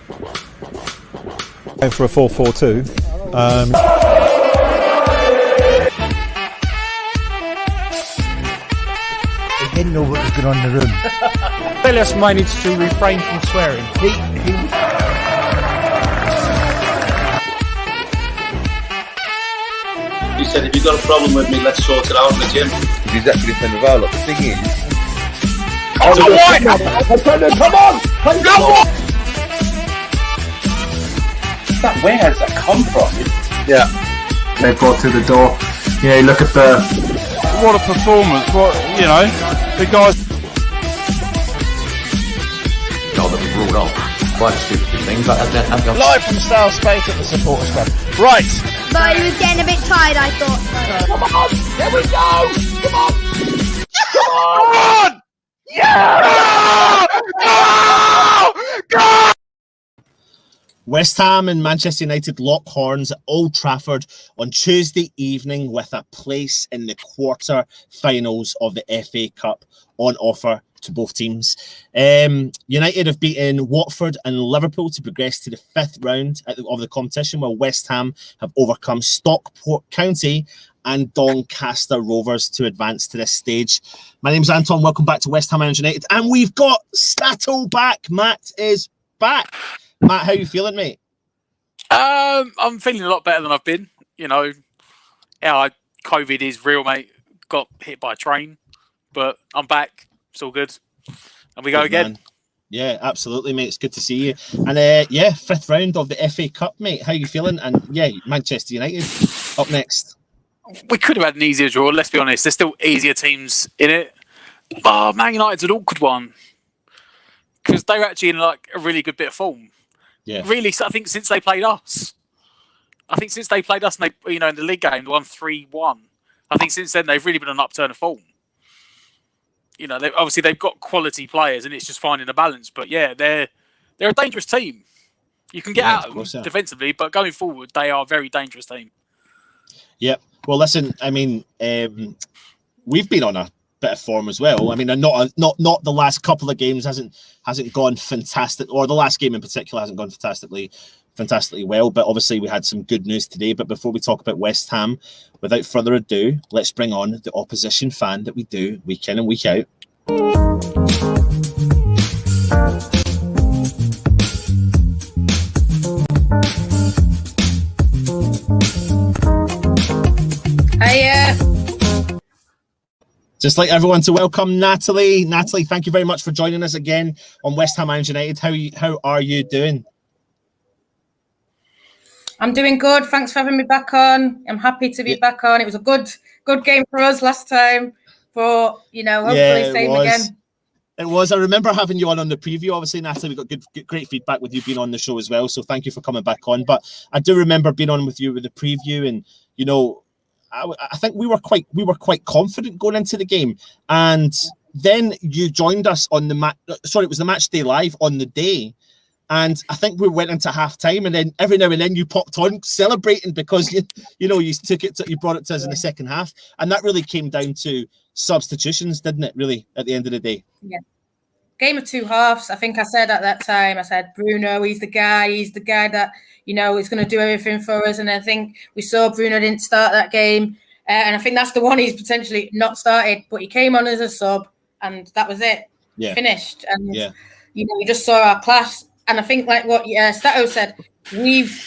Going for a 4-4-2. He didn't know what was going on in the room. Lindelof managed to refrain from swearing. He said, if you've got a problem with me, let's sort it out in the gym. He's actually defending the look. The thing is... Come on! Where has that come from? Yeah. They brought through the door. You know, you look at the... What a performance! The guys. That was ruled off. Quite stupid things like that. Live from Style Space at the Supporters Club. Right. But he was getting a bit tired, I thought. Come on! Here we go! Come on! Come on! Yeah! Go! West Ham and Manchester United lock horns at Old Trafford on Tuesday evening with a place in the quarter-finals of the FA Cup on offer to both teams. United have beaten Watford and Liverpool to progress to the fifth round of the competition, while West Ham have overcome Stockport County and Doncaster Rovers to advance to this stage. My name's Anton. Welcome back to West Ham and United. And we've got Stato back. Matt is back. Matt, how you feeling, mate? I'm feeling a lot better than I've been. COVID is real, mate. Got hit by a train, but I'm back. It's all good. And we go again. Man. Yeah, absolutely, mate. It's good to see you. And fifth round of the FA Cup, mate. How you feeling? And Manchester United up next. We could have had an easier draw, let's be honest. There's still easier teams in it. But Man United's an awkward one. Because they were actually in a really good bit of form. Yeah. Really, I think since they played us. And they, in the league game, they won 3-1. I think since then they've really been on an upturn of form. They've got quality players, and it's just finding a balance. But yeah, they're a dangerous team. You can get out of them defensively, but going forward, they are a very dangerous team. Yep. Well, listen. I mean, we've been on a bit of form as well. I mean, not the last couple of games hasn't gone fantastic, or the last game in particular hasn't gone fantastically well. But obviously, we had some good news today. But before we talk about West Ham, without further ado, let's bring on the opposition fan that we do week in and week out. Hiya. Just like everyone to welcome Natalie. Natalie, thank you very much for joining us again on West Ham and United. How are you doing? I'm doing good. Thanks for having me back on. I'm happy to be back on. It was a good game for us last time, but hopefully same again. It was. I remember having you on the preview. Obviously, Natalie, we got great feedback with you being on the show as well. So thank you for coming back on. But I do remember being on with you with the preview, and I think we were quite confident going into the game, and then you joined us on the match. Sorry, it was the match day live on the day, and I think we went into half time, and then every now and then you popped on celebrating because you brought it to us in the second half, and that really came down to substitutions, didn't it? Really, at the end of the day. Yeah. Game of two halves. I think I said at that time, Bruno, he's the guy that, is going to do everything for us. And I think we saw Bruno didn't start that game. And I think that's the one he's potentially not started, but he came on as a sub and that was it. Yeah. Finished. And, we just saw our clash. And I think like what Stato said, we've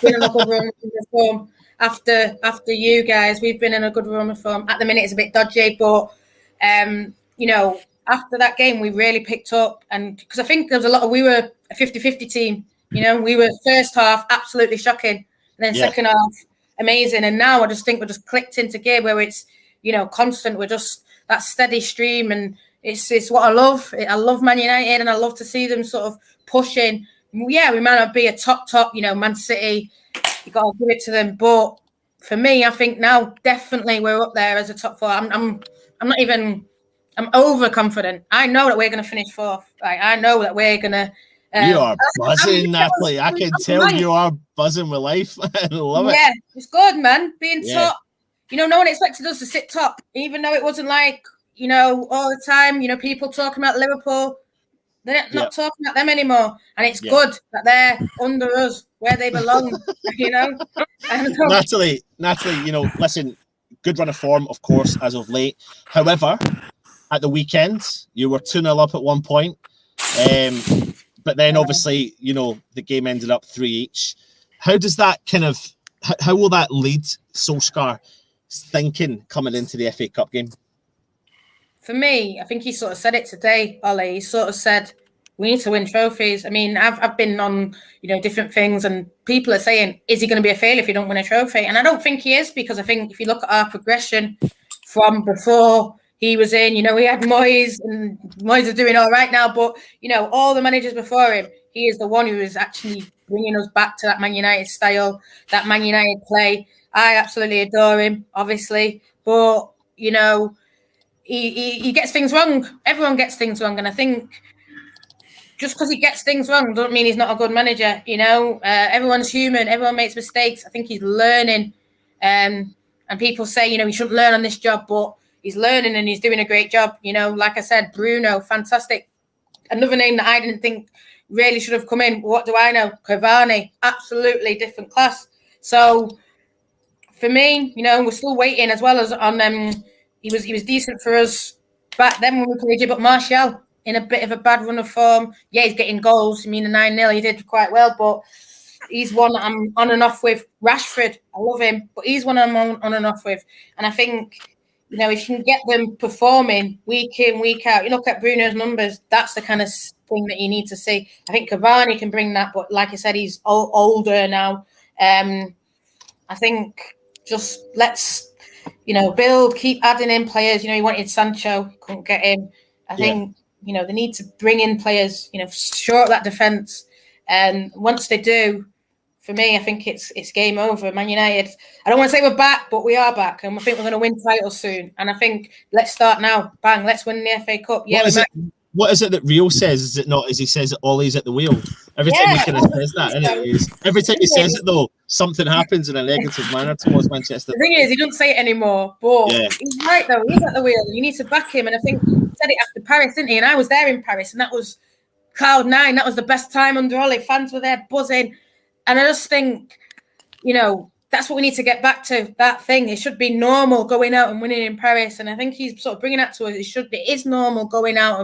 been in a good run of form after you guys. We've been in a good run of form. At the minute, it's a bit dodgy, but, after that game, we really picked up, and because I think we were a 50-50 team. We were first half absolutely shocking, and then second half amazing, and now I just think we're just clicked into gear where it's constant. We're just that steady stream, and it's what I love. I love Man United, and I love to see them sort of pushing. Yeah, we might not be a top, Man City. You got to give it to them, but for me, I think now definitely we're up there as a top four. I'm overconfident. I know that we're going to finish fourth. I know that we're going to... you are buzzing, Natalie. I can tell you are buzzing with life. I love it. Yeah, it's good, man. Being top. No one expected us to sit top, even though it wasn't all the time, people talking about Liverpool. They're not talking about them anymore, and it's good that they're under us where they belong. Natalie, listen, good run of form, of course, as of late. However, at the weekend, you were 2-0 up at one point, but then obviously, the game ended up 3 each. How does that how will that lead Solskjaer's thinking coming into the FA Cup game? For me, I think he sort of said it today, Ollie. He sort of said, we need to win trophies. I mean, I've been on, different things, and people are saying, is he going to be a failure if you don't win a trophy? And I don't think he is, because I think if you look at our progression from before he was in, we had Moyes, and Moyes is doing all right now, but, all the managers before him, he is the one who is actually bringing us back to that Man United style, that Man United play. I absolutely adore him, obviously, but, he gets things wrong. Everyone gets things wrong, and I think just because he gets things wrong doesn't mean he's not a good manager. Everyone's human. Everyone makes mistakes. I think he's learning, and people say he shouldn't learn on this job, but he's learning and he's doing a great job. Like I said, Bruno, fantastic. Another name that I didn't think really should have come in. What do I know? Cavani, absolutely different class. So for me, we're still waiting as well as on He was decent for us back then when we played you, but Martial in a bit of a bad run of form. Yeah, he's getting goals. I mean, the 9-0, he did quite well, but he's one that I'm on and off with. Rashford, I love him, but he's one I'm on and off with. And I think, if you can get them performing week in, week out, you look at Bruno's numbers, that's the kind of thing that you need to see. I think Cavani can bring that, but like I said, he's older now. I think just let's build, keep adding in players. He wanted Sancho, couldn't get him. I think, they need to bring in players, shore up that defence. And once they do, for me, I think it's game over. Man United, I don't want to say we're back, but we are back. And I think we're going to win titles soon. And I think let's start now. Bang, let's win the FA Cup. Yeah, what is it that Rio says? Is it not, as he says, Ollie's at the wheel? Every time he kind of says that, isn't it? Every time he says it, though, something happens in a negative manner towards Manchester. The thing is, he doesn't say it anymore, but he's right, though. He's at the wheel. You need to back him. And I think he said it after Paris, didn't he? And I was there in Paris, and that was Cloud 9. That was the best time under Ollie. Fans were there buzzing. And I just think, that's what we need to get back to, that thing. It should be normal going out and winning in Paris. And I think he's sort of bringing that to us. It is normal going out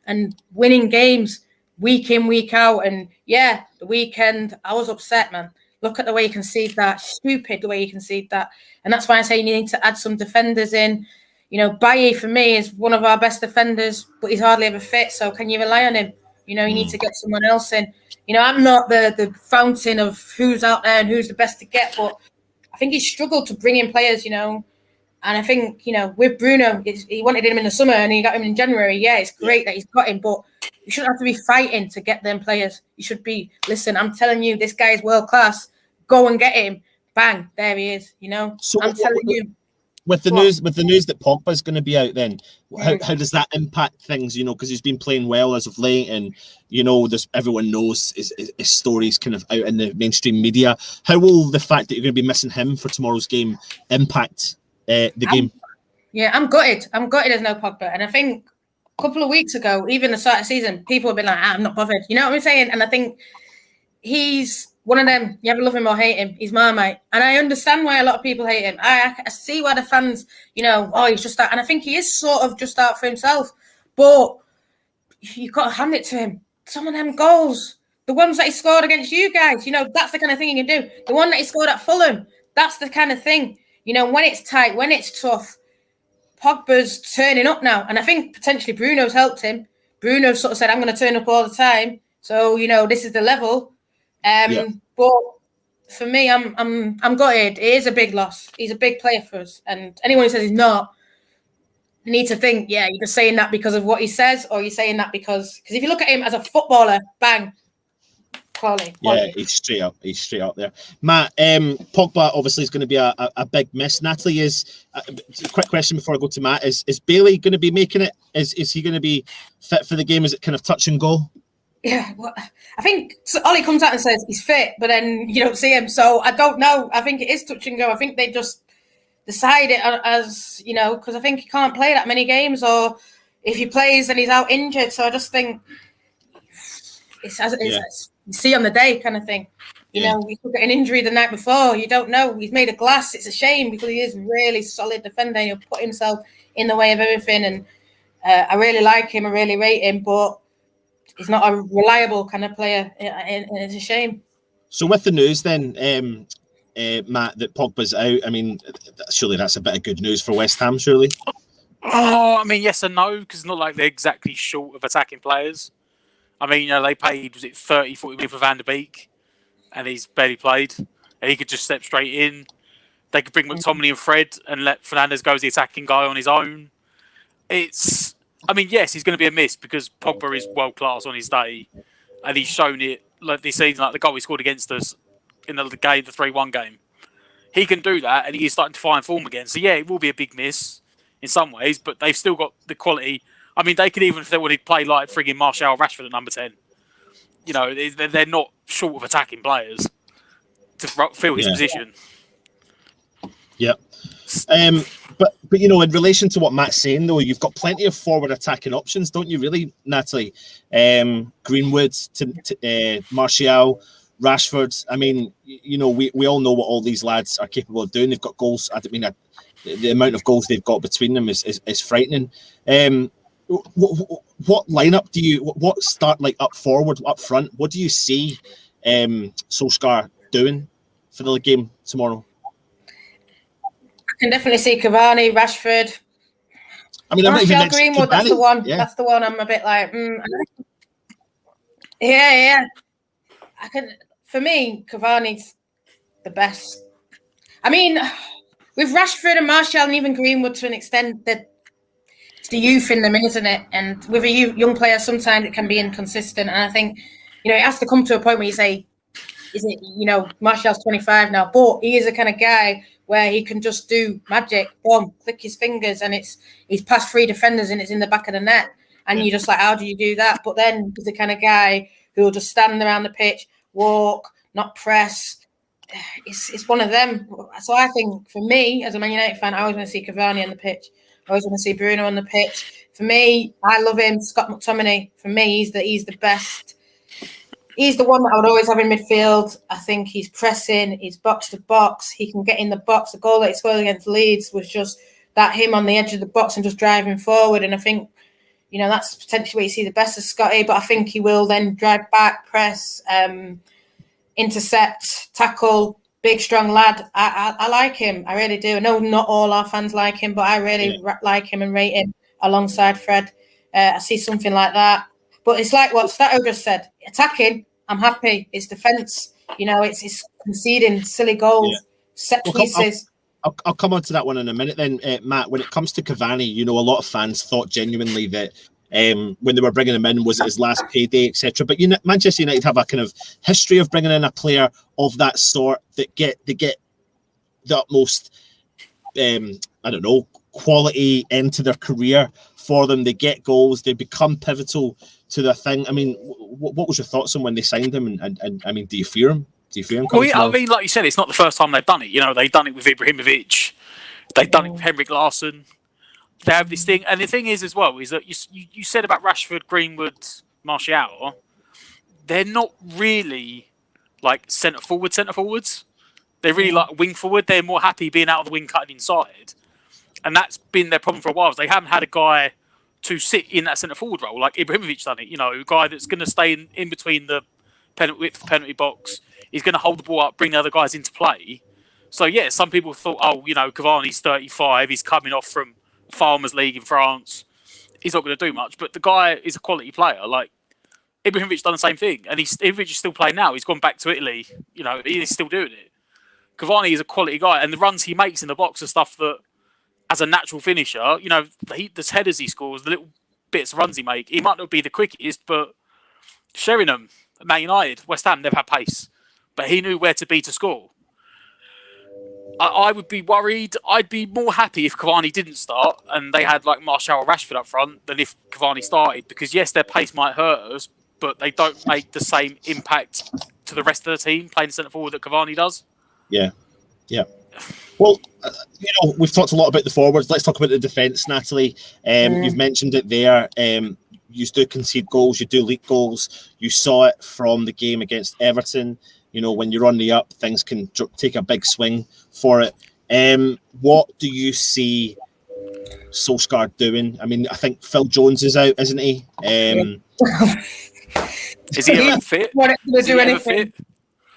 and winning games week in, week out. And the weekend, I was upset, man. Look at the way you concede that. Stupid the way you concede that. And that's why I say you need to add some defenders in. Bailly, for me, is one of our best defenders, but he's hardly ever fit. So can you rely on him? You need to get someone else in. I'm not the fountain of who's out there and who's the best to get, but I think he's struggled to bring in players, And I think, with Bruno, he wanted him in the summer and he got him in January. Yeah, it's great that he's got him, but you shouldn't have to be fighting to get them players. You should be, listen, I'm telling you, this guy is world class. Go and get him. Bang, there he is, So I'm telling you. With the news that Pogba's going to be out, then how does that impact things? Because he's been playing well as of late, and everyone knows his stories kind of out in the mainstream media. How will the fact that you're going to be missing him for tomorrow's game impact the game? Yeah, I'm gutted. There's no Pogba, and I think a couple of weeks ago, even the start of the season, people have been like, I'm not bothered. You know what I'm saying? And I think he's one of them. You either love him or hate him. He's Marmite. And I understand why a lot of people hate him. I see why the fans, he's just out. And I think he is sort of just out for himself. But you've got to hand it to him. Some of them goals, the ones that he scored against you guys, that's the kind of thing he can do. The one that he scored at Fulham, that's the kind of thing. When it's tight, when it's tough, Pogba's turning up now. And I think potentially Bruno's helped him. Bruno sort of said, I'm going to turn up all the time. So, this is the level. But for me, I'm gutted. It is a big loss. He's a big player for us. And anyone who says he's not, need to think, you're just saying that because of what he says, or you're saying that because if you look at him as a footballer, bang, quality. Yeah, he's straight up there. Matt, Pogba obviously is going to be a big miss. Natalie, is a quick question before I go to Matt. Is Bailey going to be making it? Is he going to be fit for the game? Is it kind of touch and go? Yeah, well, I think Ollie comes out and says he's fit, but then you don't see him. So I don't know. I think it is touch and go. I think they just decide it as, because I think he can't play that many games, or if he plays, then he's out injured. So I just think, you see on the day kind of thing. You know, he could get an injury the night before. You don't know. He's made of glass. It's a shame because he is really solid defender. He'll put himself in the way of everything. And I really like him. I really rate him. But he's not a reliable kind of player. And it's a shame. So with the news then, Matt, that Pogba's out, I mean, surely that's a bit of good news for West Ham, surely? Oh, I mean, yes and no, because it's not like they're exactly short of attacking players. I mean, they paid, was it 30, 40 million for Van der Beek, and he's barely played, and he could just step straight in. They could bring McTominay and Fred and let Fernandes go as the attacking guy on his own. I mean, yes, he's going to be a miss because Pogba is world class on his day, and he's shown it like this season, like the goal he scored against us in the game, the 3-1 game. He can do that, and he's starting to find form again. So yeah, it will be a big miss in some ways, but they've still got the quality. I mean, they could even, if they wanted to play like frigging Martial or Rashford at number 10. You know, they're not short of attacking players to fill his position. Yeah. But you know, in relation to what Matt's saying, though, you've got plenty of forward attacking options, don't you, really, Natalie? Greenwood, Martial, Rashford. I mean, you know, we all know what all these lads are capable of doing. They've got goals. I mean, the amount of goals they've got between them is frightening. What lineup do you? What start like up forward, up front? What do you see Solskjaer doing for the game tomorrow? I can definitely see Cavani, Rashford. I mean, Martial, Greenwood. That's the one. Yeah. That's the one. I'm a bit like, yeah. I can. For me, Cavani's the best. I mean, with Rashford and Martial and even Greenwood to an extent, it's the youth in them, isn't it? And with a young player, sometimes it can be inconsistent. And I think, you know, it has to come to a point where you say, is it, you know, Martial's 25 now, but he is the kind of guy where he can just do magic, boom, click his fingers, and he's past 3 defenders and it's in the back of the net. And you're just like, how do you do that? But then he's the kind of guy who will just stand around the pitch, walk, not press. It's one of them. So I think for me, as a Man United fan, I always want to see Cavani on the pitch. I always want to see Bruno on the pitch. For me, I love him. Scott McTominay. For me, he's the best. He's the one that I would always have in midfield. I think he's pressing. He's box to box. He can get in the box. The goal that he scored against Leeds was just that him on the edge of the box and just driving forward. And I think, you know, that's potentially where you see the best of Scotty. But I think he will then drive back, press, intercept, tackle. Big, strong lad. I like him. I really do. I know not all our fans like him, but I really like him and rate him alongside Fred. I see something like that. But it's like what Stato just said. Attacking, I'm happy. It's defence. You know, it's conceding silly goals, set pieces. I'll come on to that one in a minute then, Matt. When it comes to Cavani, you know, a lot of fans thought genuinely that when they were bringing him in, was it his last payday, etc. But Manchester United have a kind of history of bringing in a player of that sort that get the utmost, I don't know, quality into their career for them. They get goals. They become pivotal to their thing. I mean, what was your thoughts on when they signed him? And I mean, do you fear him? Do you fear him? Well, yeah, I mean, like you said, it's not the first time they've done it. You know, they've done it with Ibrahimovic. They've done it with Henrik Larsson. They have this thing, and the thing is as well is that you said about Rashford, Greenwood, Martial, they're not really like centre forwards. They're really like wing forward. They're more happy being out of the wing, cutting inside, and that's been their problem for a while. Is they haven't had a guy to sit in that centre forward role like Ibrahimovic done it. You know, a guy that's going to stay in between the penalty box. He's going to hold the ball up, bring the other guys into play. So yeah, some people thought, oh, you know, Cavani's 35. He's coming off from Farmers League in France. He's not going to do much, but the guy is a quality player. Like Ibrahimovic done the same thing, and Ibrahimovic is still playing now. He's gone back to Italy. You know, he's still doing it. Cavani is a quality guy, and the runs he makes in the box are stuff that, as a natural finisher, you know, the headers he scores, the little bits of runs he makes, he might not be the quickest, but Sheringham, Man United, West Ham never had pace, but he knew where to be to score. I would be worried. I'd be more happy if Cavani didn't start and they had like Martial or Rashford up front than if Cavani started, because yes, their pace might hurt us, but they don't make the same impact to the rest of the team playing centre forward that Cavani does. Yeah. Well, you know, we've talked a lot about the forwards. Let's talk about the defence, Natalie. You've mentioned it there. you do concede goals, you do leak goals. You saw it from the game against Everton. You know, when you're on the up, things can take a big swing for it. What do you see Solskjaer doing? I mean, I think Phil Jones is out, isn't he? Is he ever fit? Is he ever fit?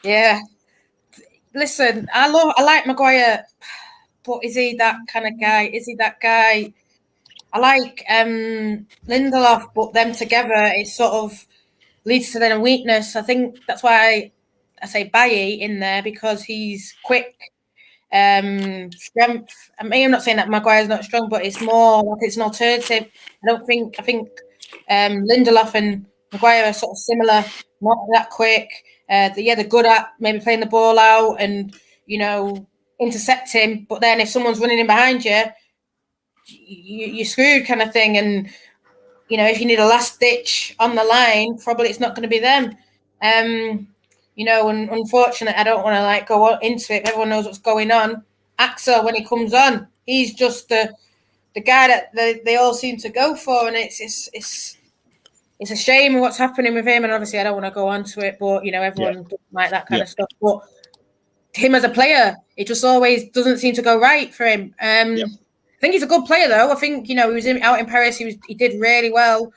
Yeah. Listen, I like Maguire, but is he that kind of guy? Is he that guy? I like Lindelof, but them together, it sort of leads to then a weakness. I think that's why I say Bailly in there, because he's quick, strength. I mean, I'm not saying that Maguire's not strong, but it's more like it's an alternative. I think Lindelof and Maguire are sort of similar, not that quick. They're good at maybe playing the ball out and, you know, intercepting. But then if someone's running in behind you, you're screwed kind of thing. And, you know, if you need a last ditch on the line, probably it's not going to be them. You know, and unfortunately, I don't want to go into it. Everyone knows what's going on. Axel, when he comes on, he's just the guy that they all seem to go for, and it's a shame what's happening with him. And obviously, I don't want to go on to it, but you know, everyone doesn't like that kind of stuff. But him as a player, it just always doesn't seem to go right for him. I think he's a good player, though. I think, you know, he was out in Paris. He did really well,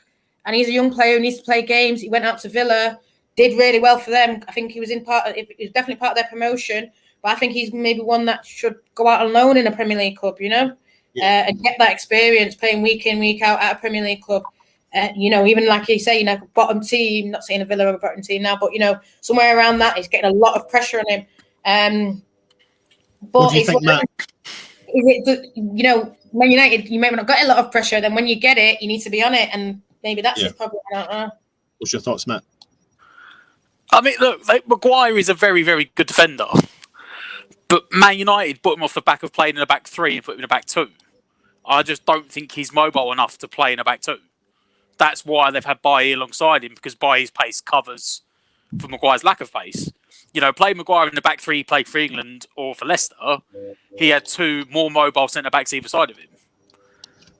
and he's a young player who needs to play games. He went out to Villa. Did really well for them. I think he was definitely part of their promotion, but I think he's maybe one that should go out on loan in a Premier League club, you know, and get that experience playing week in, week out at a Premier League club. You know, even like you say, you know, bottom team, not saying a Villa or a bottom team now, but, you know, somewhere around that, he's getting a lot of pressure on him. But what do you think, Matt? You know, Man United, you may not got a lot of pressure. Then when you get it, you need to be on it, and maybe that's his problem. I don't know. What's your thoughts, Matt? I mean, look, Maguire is a very, very good defender, but Man United put him off the back of playing in a back three and put him in a back two. I just don't think he's mobile enough to play in a back two. That's why they've had Bailly alongside him, because Bailly's pace covers for Maguire's lack of pace. You know, playing Maguire in the back three, he played for England or for Leicester, he had two more mobile centre-backs either side of him.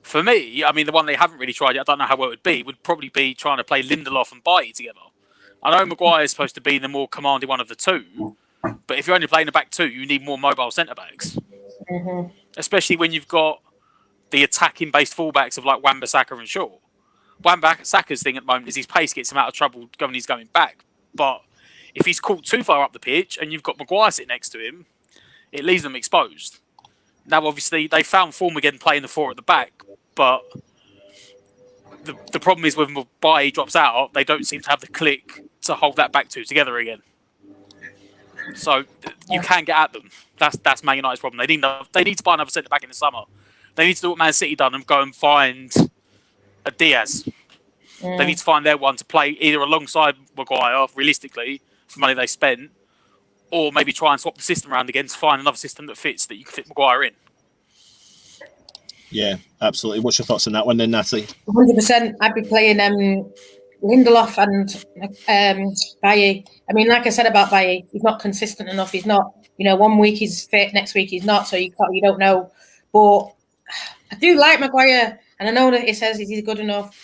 For me, I mean, the one they haven't really tried yet, I don't know how well it would be, would probably be trying to play Lindelof and Bailly together. I know Maguire is supposed to be the more commanding one of the two, but if you're only playing the back two, you need more mobile centre-backs. Mm-hmm. Especially when you've got the attacking-based fullbacks of like Wan-Bissaka and Shaw. Wan-Bissaka's thing at the moment is his pace gets him out of trouble when he's going back. But if he's caught too far up the pitch and you've got Maguire sitting next to him, it leaves them exposed. Now, obviously, they found form again playing the four at the back, but the problem is when Bailly drops out, they don't seem to have the click to hold that back two together again. So you can get at them. That's Man United's problem. They need to buy another centre back in the summer. They need to do what Man City done and go and find a Diaz. They need to find their one to play either alongside Maguire, realistically, for money they spent, or maybe try and swap the system around again to find another system that fits, that you can fit Maguire in. Yeah, absolutely. What's your thoughts on that one then, Natalie? 100%. I'd be playing Lindelof and Bailly. I mean, like I said about Bailly, he's not consistent enough. He's not, you know, one week he's fit, next week he's not, so you don't know. But I do like Maguire, and I know that he says he's good enough.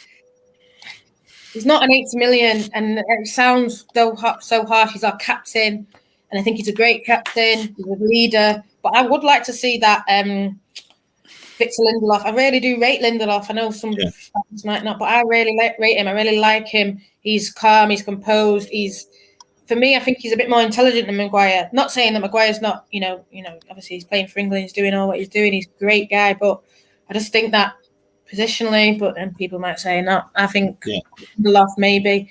He's not an 80 million, and it sounds so harsh. He's our captain, and I think he's a great captain. He's a leader. But I would like to see that Victor Lindelof. I really do rate Lindelof. I know some fans might not, but I really rate him. I really like him. He's calm. He's composed. For me, I think he's a bit more intelligent than Maguire. Not saying that Maguire's not, you know, obviously he's playing for England. He's doing all what he's doing. He's a great guy, but I just think that positionally, but then people might say not. I think Lindelof maybe.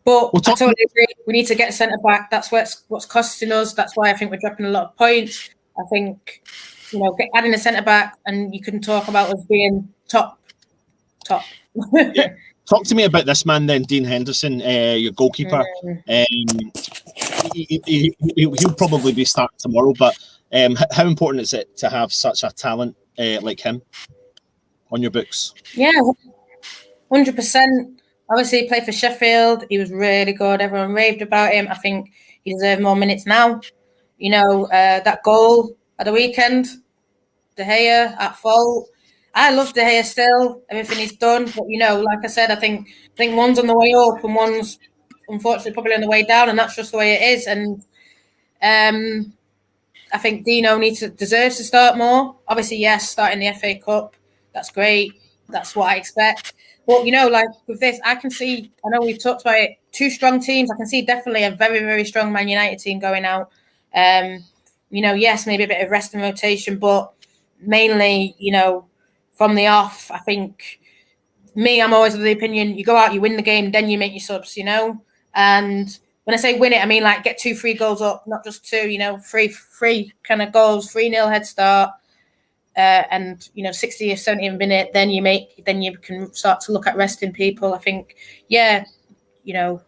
But I totally agree. We need to get a centre back. That's what's costing us. That's why I think we're dropping a lot of points. I think, you know, adding a centre back, and you can talk about us being top. Talk to me about this man then, Dean Henderson, your goalkeeper. He'll probably be starting tomorrow, but how important is it to have such a talent like him on your books? Yeah, 100%. Obviously, he played for Sheffield. He was really good. Everyone raved about him. I think he deserves more minutes now. You know, that goal at the weekend, De Gea at fault. I love De Gea still. Everything he's done, but like I said, I think one's on the way up and one's unfortunately probably on the way down, and that's just the way it is. And I think Dino deserves to start more. Obviously, yes, starting the FA Cup, that's great. That's what I expect. But like with this, I can see. I know we've talked about it. 2 strong teams. I can see definitely a very, very strong Man United team going out. Yes, maybe a bit of rest and rotation, but mainly, from the off, I think I'm always of the opinion you go out, you win the game, then you make your subs, And when I say win it, I mean like get 2-3 goals up, not just 2, three kind of goals, 3-0 head start. And 60 or 70 minute, then you can start to look at resting people. I think, you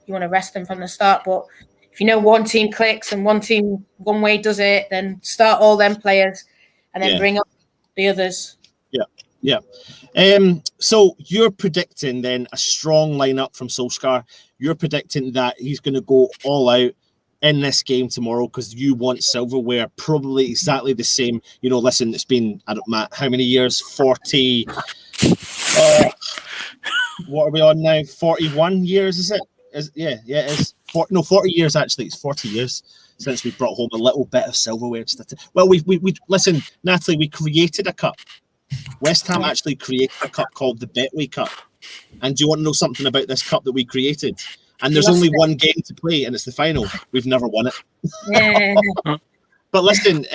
want to rest them from the start, but if one team clicks and one team one way does it, then start all them players and then bring up the others. Yeah. So you're predicting then a strong lineup from Solskjaer. You're predicting that he's going to go all out in this game tomorrow because you want silverware, probably exactly the same. Listen, it's been, I don't know, how many years? 40. What are we on now? 41 years, is it? It is. 40 years actually. It's 40 years since we brought home a little bit of silverware. Well, we listen, Natalie, we created a cup. West Ham actually created a cup called the Betway Cup. And do you want to know something about this cup that we created? And there's only one game to play, and it's the final. We've never won it. Yeah. But listen,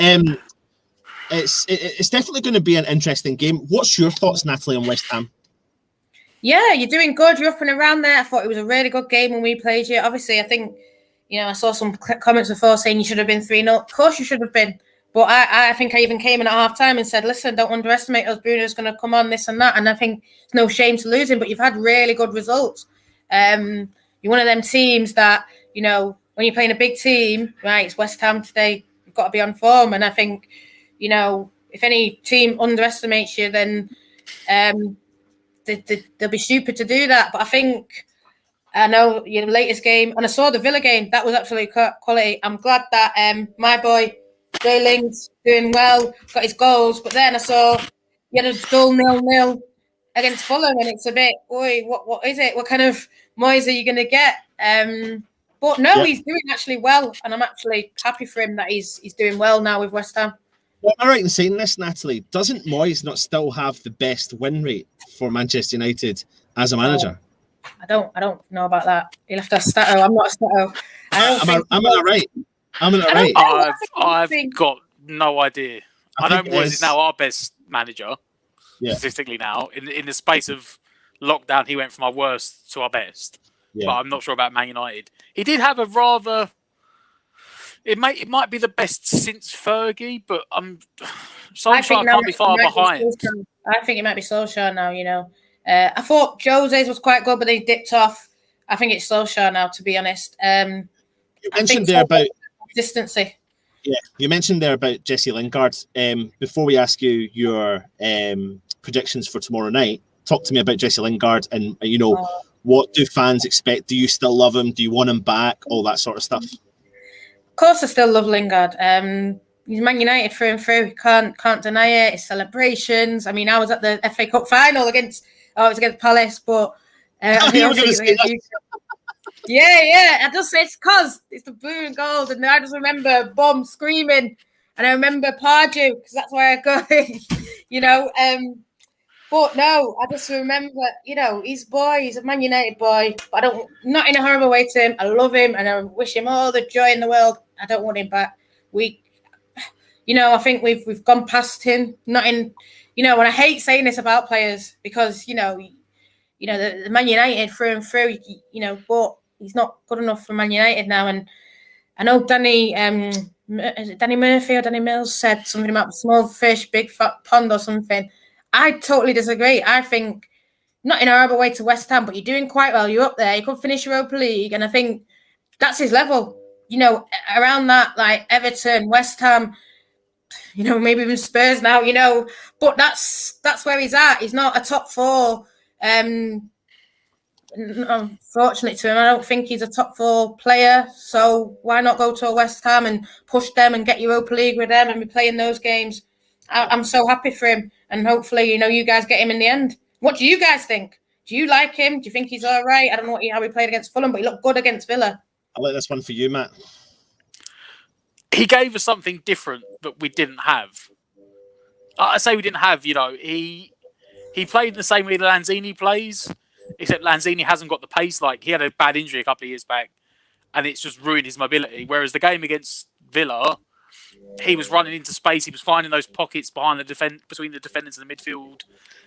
it's definitely going to be an interesting game. What's your thoughts, Natalie, on West Ham? Yeah, you're doing good. You're up and around there. I thought it was a really good game when we played you. Obviously, I think, I saw some comments before saying you should have been 3-0. Of course you should have been. But I think I even came in at half-time and said, listen, don't underestimate us. Bruno's going to come on, this and that. And I think it's no shame to lose him, but you've had really good results. You're one of them teams that, when you're playing a big team, right, it's West Ham today, you've got to be on form. And I think, if any team underestimates you, then they'll be stupid to do that. But I know your latest game, and I saw the Villa game, that was absolute quality. I'm glad that my boy, Jay Ling's doing well, got his goals, but then I saw he had a dull 0-0 against Fulham, and it's a bit, what is it? What kind of Moyes are you going to get? But no, he's doing actually well, and I'm actually happy for him that he's doing well now with West Ham. Well, am I right in saying this, Natalie? Doesn't Moyes not still have the best win rate for Manchester United as a manager? I don't know about that. He'll have to Stato. I'm not a Stato. Am I right? I've got no idea. I know Moyes is now our best manager, statistically now. In the space of lockdown, he went from our worst to our best. Yeah. But I'm not sure about Man United. He did have a rather... It might be the best since Fergie, but Solskjaer can't be far behind. I think it might be Solskjaer now, I thought Jose's was quite good, but they dipped off. I think it's Solskjaer now, to be honest. You mentioned there about... consistency. Yeah, you mentioned there about Jesse Lingard. Before we ask you your predictions for tomorrow night, talk to me about Jesse Lingard and, what do fans expect? Do you still love him? Do you want him back? All that sort of stuff. Of course I still love Lingard. He's Man United through and through. Can't deny it. His celebrations. I mean, I was at the FA Cup final against Palace, but yeah. I just say it's because it's the blue and gold, and I just remember Bomb screaming, and I remember Pardew because that's where I go. But no, I just remember, he's a Man United boy, but not in a horrible way to him. I love him, and I wish him all the joy in the world. I don't want him back. I think we've gone past him. Not in, and I hate saying this about players because the Man United through and through, but he's not good enough for Man United now. And I know Danny Murphy or Danny Mills said something about small fish, big fat pond or something. I totally disagree. I think, not in a horrible way to West Ham, but you're doing quite well. You're up there. You could finish Europa League. And I think that's his level. Around that, like Everton, West Ham, maybe even Spurs now, But that's where he's at. He's not a top 4. Unfortunately to him, I don't think he's a top 4 player. So why not go to a West Ham and push them and get Europa League with them and be playing those games? I'm so happy for him, and hopefully, you guys get him in the end. What do you guys think? Do you like him? Do you think he's all right? I don't know how he played against Fulham, but he looked good against Villa. I like this one for you, Matt. He gave us something different that we didn't have. I say we didn't have. He played in the same way that Lanzini plays, except Lanzini hasn't got the pace. Like, he had a bad injury a couple of years back, and it's just ruined his mobility. Whereas the game against Villa, he was running into space. He was finding those pockets behind between the defenders and the midfield,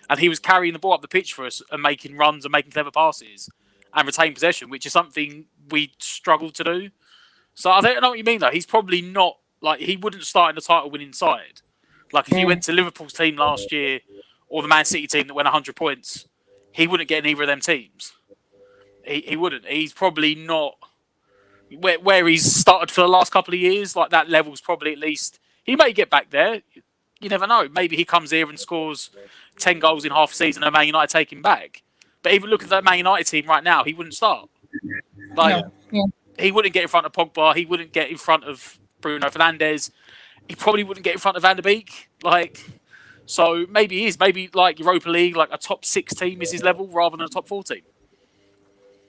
and he was carrying the ball up the pitch for us and making runs and making clever passes and retain possession, which is something we struggled to do. So I don't know what you mean, though. He's probably not, like, he wouldn't start in the title-winning side. Like, if he went to Liverpool's team last year or the Man City team that went 100 points, he wouldn't get in either of them teams. He wouldn't. He's probably not where he's started for the last couple of years. Like, that level's probably at least... He may get back there. You never know. Maybe he comes here and scores 10 goals in half a season and Man United take him back. But even look at that Man United team right now, he wouldn't start. Like, he wouldn't get in front of Pogba. He wouldn't get in front of Bruno Fernandes. He probably wouldn't get in front of Van der Beek. Like, so maybe he is. Maybe like Europa League, like a top 6 team is his level rather than a top 4 team.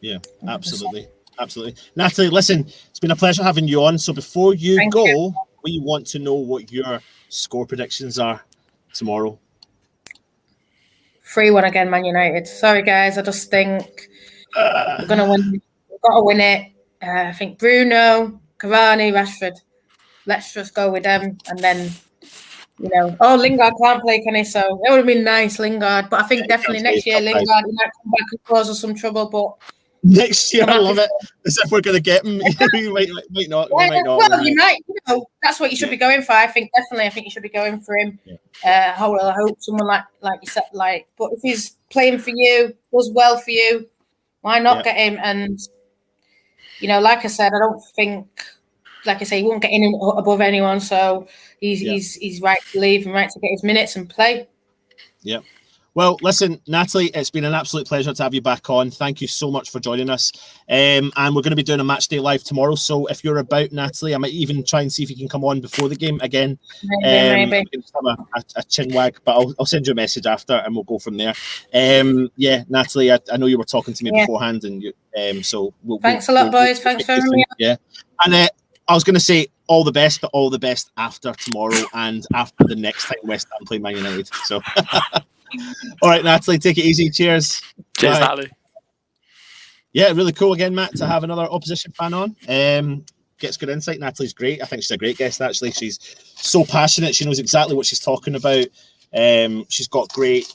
Yeah, absolutely. Absolutely. Natalie, listen, it's been a pleasure having you on. So before you go, we want to know what your score predictions are tomorrow. 3-1 again, Man United. Sorry, guys. I just think we're going to win. We've got to win it. I think Bruno, Cavani, Rashford. Let's just go with them. And then, Lingard can't play, can he? So it would have been nice, Lingard. But I think definitely next year, Lingard he might come back and cause us some trouble. But next year, I love it. As if we're going to get him. We might not. Well, you might. That's what you should be going for. I think you should be going for him. I hope someone like you said, but if he's playing for you, does well for you, why not get him? And like I said, I don't think, like I say, he won't get in above anyone. So he's right to leave and right to get his minutes and play. Yeah. Well, listen, Natalie, it's been an absolute pleasure to have you back on. Thank you so much for joining us. And we're going to be doing a match day live tomorrow. So if you're about, Natalie, I might even try and see if you can come on before the game again. Maybe. Have a chin wag, but I'll send you a message after and we'll go from there. Natalie, I know you were talking to me beforehand, and so thanks a lot, boys. Thanks for having me. Yeah, and I was going to say all the best, but all the best after tomorrow and after the next time West Ham play Man United. So. All right, Natalie, take it easy. Cheers. Cheers, Natalie. Yeah, really cool again, Matt, to have another opposition fan on. Gets good insight. Natalie's great. I think she's a great guest, actually. She's so passionate. She knows exactly what she's talking about. She's got great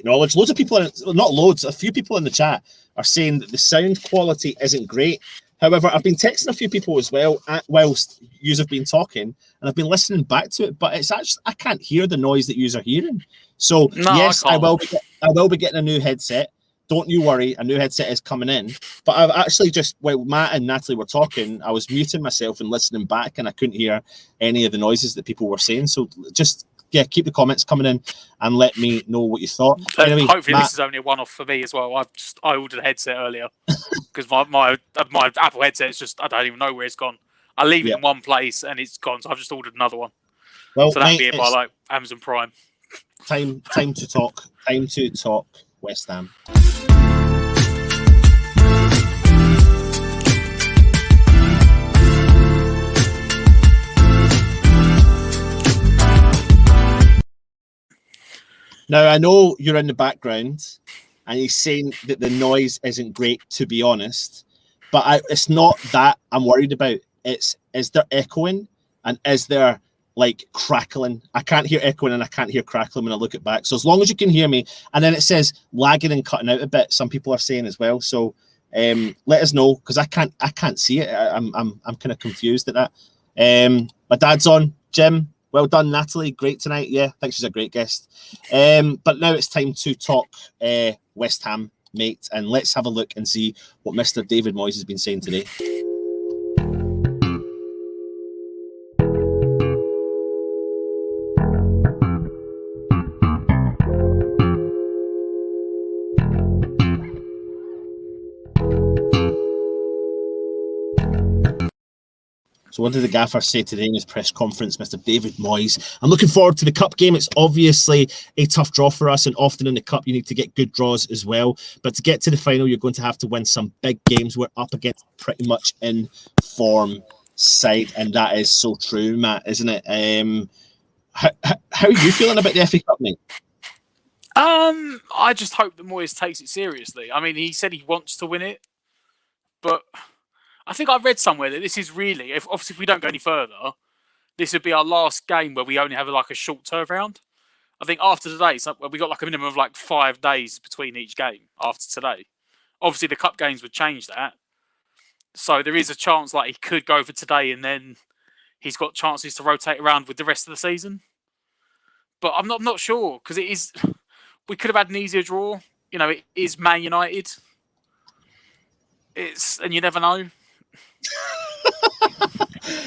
knowledge. Loads of people, not loads, a few people in the chat are saying that the sound quality isn't great. However, I've been texting a few people as well whilst yous have been talking, and I've been listening back to it, but it's actually, I can't hear the noise that yous are hearing. So yes, I will be getting a new headset. Don't you worry, a new headset is coming in. But I've actually while Matt and Natalie were talking, I was muting myself and listening back, and I couldn't hear any of the noises that people were saying. So just keep the comments coming in and let me know what you thought. Anyway, hopefully this is only a one-off for me as well. I ordered a headset earlier because my Apple headset is just, I don't even know where it's gone. I leave it in one place and it's gone, so I've just ordered another one. Well, so that'll be it by Amazon Prime. Time to talk. Time to talk West Ham. Now, I know you're in the background and he's saying that the noise isn't great, to be honest, but it's not that I'm worried about. Is there echoing and is there crackling? I can't hear echoing and I can't hear crackling when I look it back. So as long as you can hear me, and then it says lagging and cutting out a bit, some people are saying as well. So let us know, because I can't see it. I'm kind of confused at that. My dad's on. Jim, well done. Natalie, great tonight. Yeah, I think she's a great guest. But now it's time to talk West Ham, mate, and let's have a look and see what Mr. David Moyes has been saying today. So what did the gaffer say today in his press conference, Mr. David Moyes? I'm looking forward to the cup game. It's obviously a tough draw for us, and often in the cup you need to get good draws as well. But to get to the final, you're going to have to win some big games. We're up against pretty much in form side, and that is so true, Matt, isn't it? How are you feeling about the FA Cup, mate? I just hope that Moyes takes it seriously. I mean, he said he wants to win it, but I think I read somewhere that this is really, obviously if we don't go any further, this would be our last game where we only have like a short turnaround. I think after today, so we got like a minimum of like 5 days between each game after today. Obviously the cup games would change that. So there is a chance like he could go for today and then he's got chances to rotate around with the rest of the season. But I'm not sure because it is, we could have had an easier draw. You know, it is Man United. And you never know.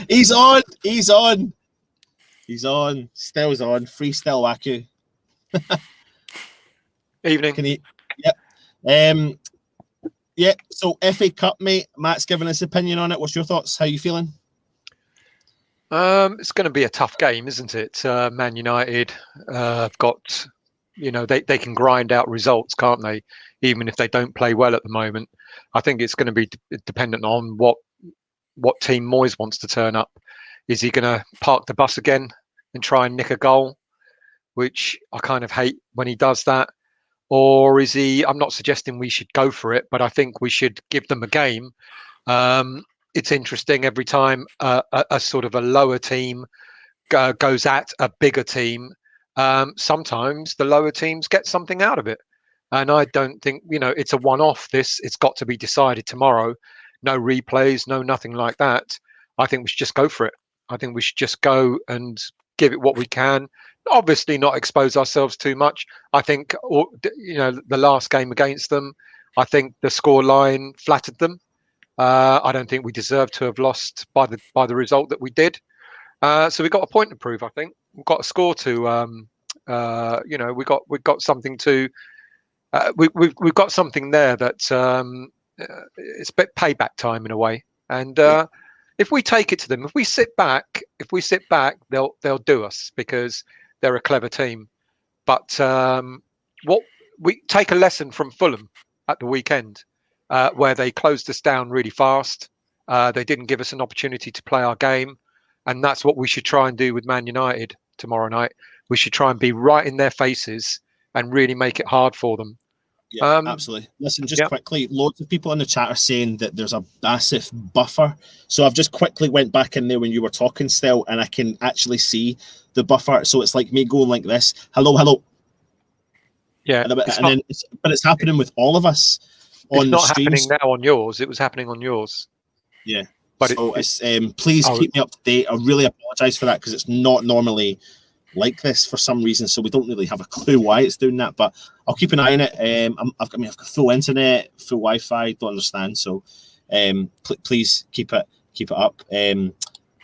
He's on. Stell's on. Free Stell Waku. Evening. Can he? Yeah. So FA Cup, mate. Matt's given his opinion on it. What's your thoughts? How are you feeling? It's going to be a tough game, isn't it? Man United have got, they can grind out results, can't they? Even if they don't play well at the moment. I think it's going to be dependent on what team Moyes wants to turn up. Is he going to park the bus again and try and nick a goal, which I kind of hate when he does that? Or is he, I'm not suggesting we should go for it, but I think we should give them a game. It's interesting every time a sort of a lower team goes at a bigger team. Sometimes the lower teams get something out of it. And I don't think, it's a one-off this. It's got to be decided tomorrow. No replays, no nothing like that. I think we should just go for it. I think we should just go and give it what we can. Obviously not expose ourselves too much. I think, the last game against them, I think the score line flattered them. I don't think we deserve to have lost by the result that we did. So we got a point to prove, I think. We've got a score to, we've got something to... we've got something there that it's a bit payback time in a way, and if we take it to them, if we sit back, they'll do us because they're a clever team. But what we take a lesson from Fulham at the weekend, where they closed us down really fast. They didn't give us an opportunity to play our game, and that's what we should try and do with Man United tomorrow night. We should try and be right in their faces and really make it hard for them. Yeah, absolutely. Listen, just quickly, loads of people in the chat are saying that there's a massive buffer. So I've just quickly went back in there when you were talking still, and I can actually see the buffer. So it's like me going like this. Hello. Yeah. But it's happening with all of us on the streams. It's not happening now on yours. It was happening on yours. Yeah. But please keep me up to date. I really apologize for that because it's not normally like this for some reason, so we don't really have a clue why it's doing that, but I'll keep an eye on it. I've got full internet, full Wi-Fi, don't understand, so please keep it up and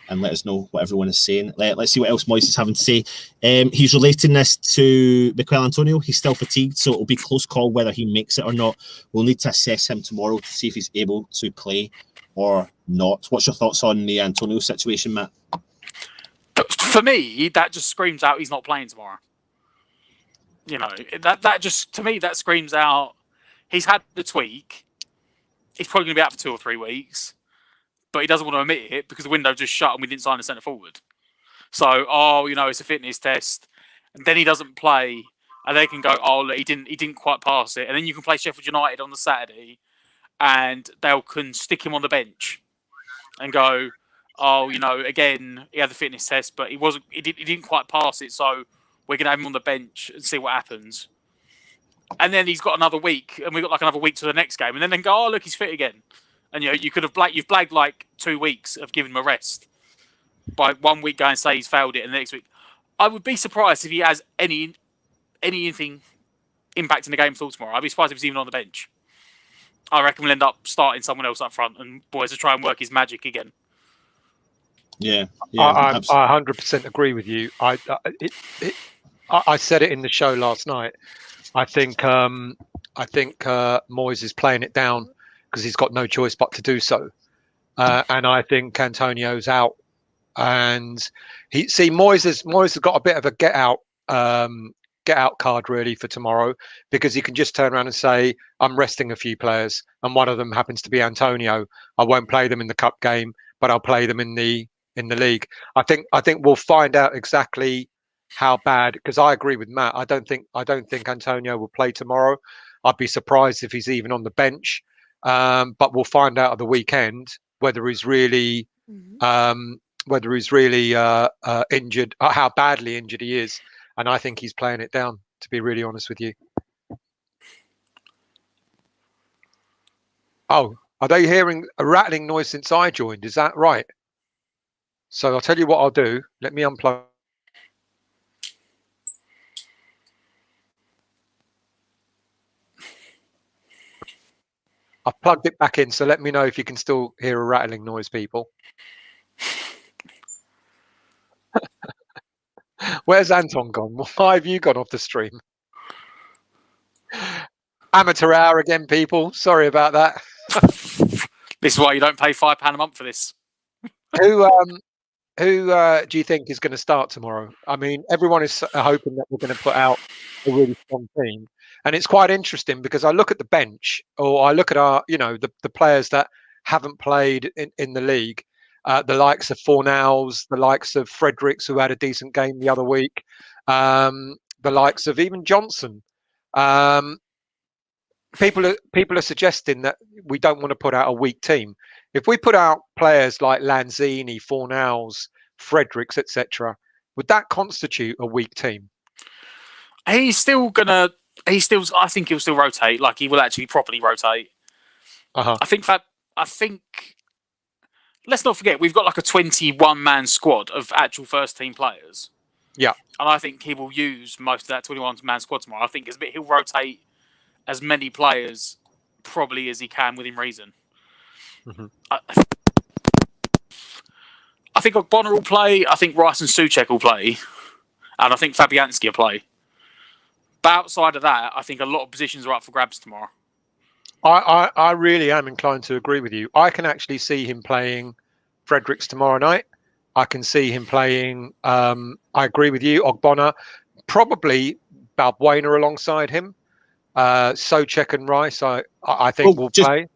let us know what everyone is saying. Let's see what else Moyes is having to say. He's relating this to Mikel Antonio. He's still fatigued, so it'll be a close call whether he makes it or not. We'll need to assess him tomorrow to see if he's able to play or not. What's your thoughts on the Antonio situation, Matt? For me, that just screams out he's not playing tomorrow. That just, to me, that screams out he's had the tweak. He's probably going to be out for 2 or 3 weeks, but he doesn't want to admit it because the window just shut and we didn't sign a centre forward. So, it's a fitness test, and then he doesn't play, and they can go, look, he didn't quite pass it, and then you can play Sheffield United on the Saturday, and they can stick him on the bench and go, again, he had the fitness test, but he didn't quite pass it, so we're going to have him on the bench and see what happens. And then he's got another week, and we've got like another week to the next game, and then they go, look, he's fit again. And you could have you've blagged like 2 weeks of giving him a rest by 1 week going and say he's failed it, and the next week. I would be surprised if he has anything impacting the game at all tomorrow. I'd be surprised if he's even on the bench. I reckon we'll end up starting someone else up front, and Moyes will try and work his magic again. Yeah, I 100% agree with you. I said it in the show last night. I think Moyes is playing it down because he's got no choice but to do so. And I think Antonio's out And Moyes has got a bit of a get out card really for tomorrow, because he can just turn around and say, I'm resting a few players, and one of them happens to be Antonio. I won't play them in the cup game, but I'll play them in the league. I think we'll find out exactly how bad, because I agree with Matt. I don't think Antonio will play tomorrow. I'd be surprised if he's even on the bench. But we'll find out at the weekend whether he's really injured, how badly injured he is. And I think he's playing it down, to be really honest with you. Oh, are they hearing a rattling noise since I joined? Is that right? So I'll tell you what I'll do. Let me unplug. I've plugged it back in, so let me know if you can still hear a rattling noise, people. Where's Anton gone? Why have you gone off the stream? Amateur hour again, people. Sorry about that. This is why you don't pay £5 a month for this. Who do you think is going to start tomorrow? I mean, everyone is hoping that we're going to put out a really strong team. And it's quite interesting because I look at the bench, or I look at our, the players that haven't played in the league. The likes of Fornals, the likes of Fredericks, who had a decent game the other week, the likes of even Johnson. People are suggesting that we don't want to put out a weak team. If we put out players like Lanzini, Fornals, Fredericks, etc., would that constitute a weak team? I think he'll still rotate. Like, he will actually properly rotate. I think let's not forget, we've got like a 21-man squad of actual first-team players. Yeah. And I think he will use most of that 21-man squad tomorrow. I think he'll rotate as many players probably as he can within reason. Mm-hmm. I think Ogbonna will play. I think Rice and Souček will play. And I think Fabianski will play. But outside of that, I think a lot of positions are up for grabs tomorrow. I really am inclined to agree with you. I can actually see him playing Fredericks tomorrow night. I can see him playing, I agree with you, Ogbonna, probably Balbuena alongside him. Souček and Rice, I think will play.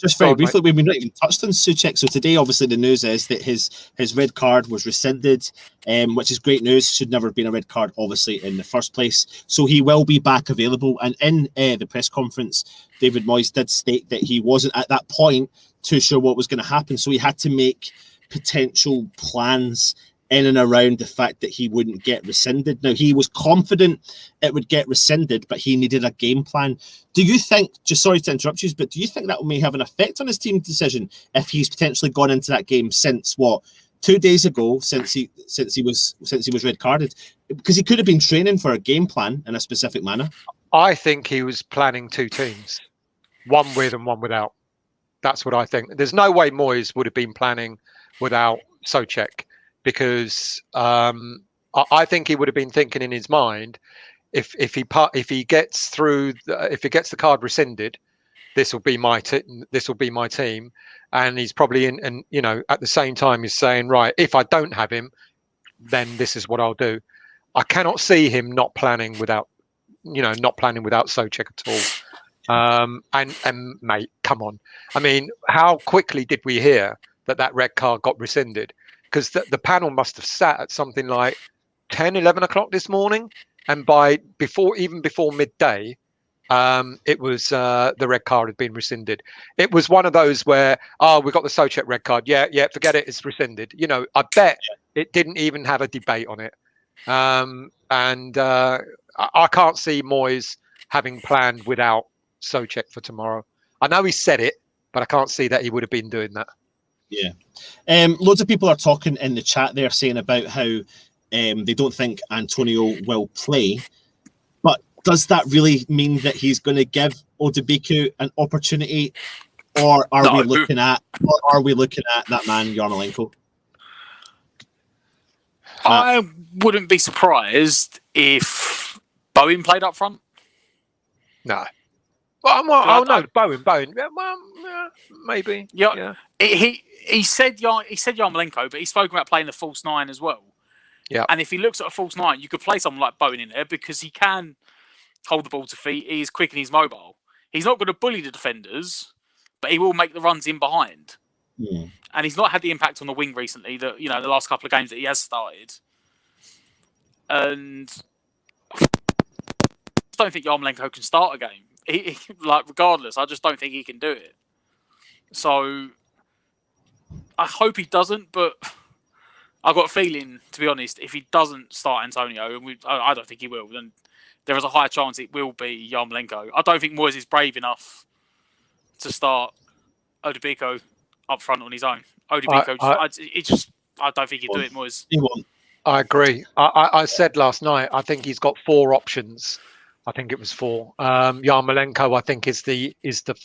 Just very briefly, we've not even touched on Souček. So today, obviously, the news is that his red card was rescinded, which is great news. Should never have been a red card, obviously, in the first place. So he will be back available. And in the press conference, David Moyes did state that he wasn't at that point too sure what was going to happen. So he had to make potential plans in and around the fact that he wouldn't get rescinded. Now, he was confident it would get rescinded, but he needed a game plan. Do you think, just sorry to interrupt you, but do you think that may have an effect on his team decision if he's potentially gone into that game since 2 days ago, since he was red carded? Because he could have been training for a game plan in a specific manner. I think he was planning two teams, one with and one without. That's what I think. There's no way Moyes would have been planning without Souček. Because I think he would have been thinking in his mind, if he gets the card rescinded, this will be my team, and he's probably in, and at the same time he's saying, right, if I don't have him, then this is what I'll do. I cannot see him not planning without Souček at all. And mate, come on, I mean, how quickly did we hear that red card got rescinded? Because the panel must have sat at something like 10, 11 o'clock this morning. And before midday, it was the red card had been rescinded. It was one of those where, we got the Souček red card. Yeah, forget it. It's rescinded. I bet it didn't even have a debate on it. And I can't see Moyes having planned without Souček for tomorrow. I know he said it, but I can't see that he would have been doing that. Yeah. Loads of people are talking in the chat there saying about how they don't think Antonio will play. But does that really mean that he's going to give Odebiku an opportunity? Or are we looking at that man, Yarmolenko? I wouldn't be surprised if Bowen played up front. No. Well, no, Bowen. Well, Maybe. Yeah. He said Yarmolenko, but he spoke about playing the false nine as well. Yeah. And if he looks at a false nine, you could play someone like Bowen in there because he can hold the ball to feet. He is quick and he's mobile. He's not going to bully the defenders, but he will make the runs in behind. Yeah. And he's not had the impact on the wing recently that, the last couple of games that he has started. And I don't think Yarmolenko can start a game. He regardless, I just don't think he can do it. So I hope he doesn't, but I've got a feeling, to be honest, if he doesn't start Antonio, and I don't think he will, then there is a high chance it will be Yarmolenko. I don't think Moyes is brave enough to start Odubiko up front on his own. Odubiko, I don't think he'd do it, Moyes. He won't. I agree. I said last night, I think he's got 4 options. I think it was 4. Yarmolenko, I think, is the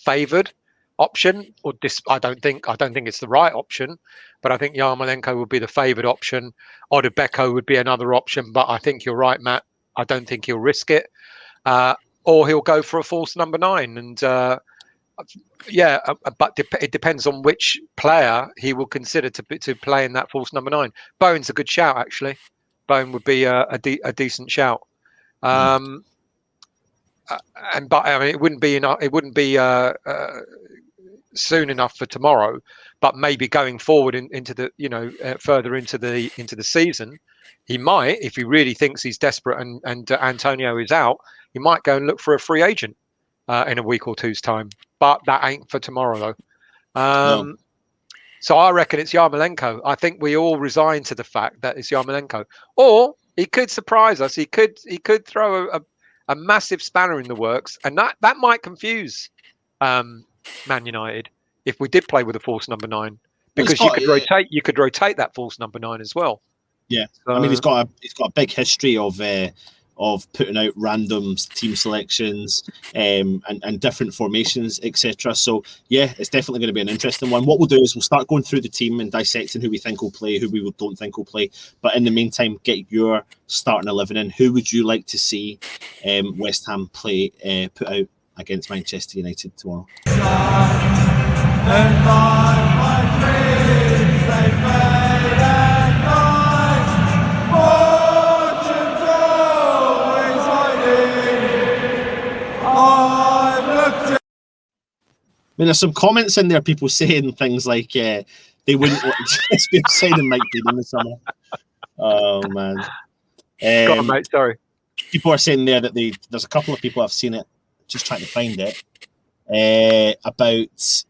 favoured option. Or I don't think it's the right option, but I think Yarmolenko would be the favoured option. Odubeko would be another option, but I think you're right, Matt. I don't think he'll risk it, or he'll go for a false number 9. And but it depends on which player he will consider to play in that false number 9. Bowen's a good shout, actually. Bowen would be a decent shout. But I mean, it wouldn't be enough. It wouldn't be soon enough for tomorrow. But maybe going forward into the further into the season, he might, if he really thinks he's desperate and Antonio is out, he might go and look for a free agent in a week or two's time. But that ain't for tomorrow, though. No. So I reckon it's Yarmolenko. I think we all resign to the fact that it's Yarmolenko. Or he could surprise us. He could throw a massive spanner in the works, and that might confuse Man United if we did play with a false number 9, because you could rotate that false number 9 as well. Yeah, I mean, he's got a big history of putting out random team selections and different formations, etc. So yeah, it's definitely going to be an interesting one. What we'll do is we'll start going through the team and dissecting who we think will play, who we don't think will play. But in the meantime, get your starting 11 in. Who would you like to see West Ham play put out against Manchester United tomorrow? I mean, there's some comments in there, people saying things like they wouldn't want to be signing Mike Dean in the summer. Oh, man. Go on, mate, sorry. People are saying there that there's a couple of people I've seen it, just trying to find it, about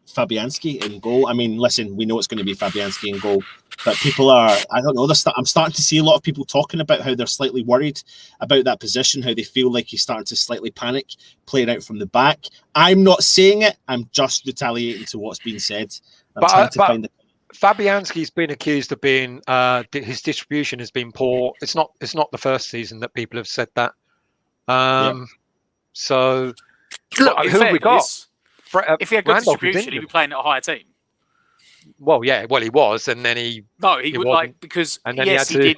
Fabianski in goal. I mean, listen, we know it's going to be Fabianski in goal, but people are, I don't know, I'm starting to see a lot of people talking about how they're slightly worried about that position, how they feel like he's starting to slightly panic, playing out from the back. I'm not saying it, I'm just retaliating to what's been said. Fabianski's been accused of being, his distribution has been poor. It's not the first season that people have said that. So, look, who have we got? If he had good distribution, he'd be playing at a higher team. Well, yeah, he was, and then he would, like, because yes, he did.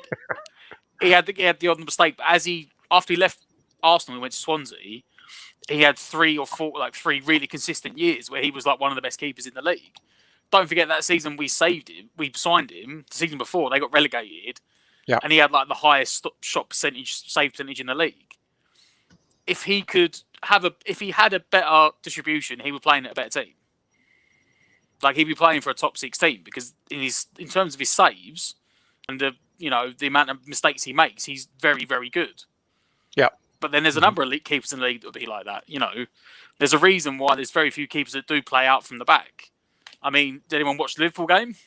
He had the odd mistake, but after he left Arsenal and went to Swansea, he had 3 or 4 really consistent years where he was like one of the best keepers in the league. Don't forget that season we signed him. The season before they got relegated, and he had like the highest save percentage in the league. If he had a better distribution, he would play in a better team. Like, he'd be playing for a top 6 team, because in terms of his saves and the amount of mistakes he makes, he's very, very good. Yeah. But then there's a number of keepers in the league that would be like that. There's a reason why there's very few keepers that do play out from the back. I mean, did anyone watch the Liverpool game?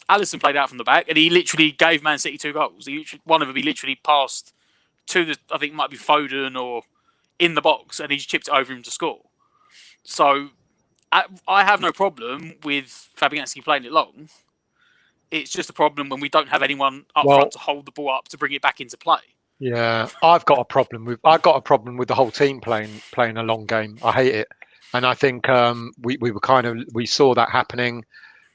Alisson played out from the back, and he literally gave Man City 2 goals. One of them he literally passed to I think it might be Foden or in the box, and he just chipped it over him to score. So I have no problem with Fabianski playing it long. It's just a problem when we don't have anyone up front to hold the ball up to bring it back into play. Yeah, I've got a problem with the whole team playing a long game. I hate it, and I think we saw that happening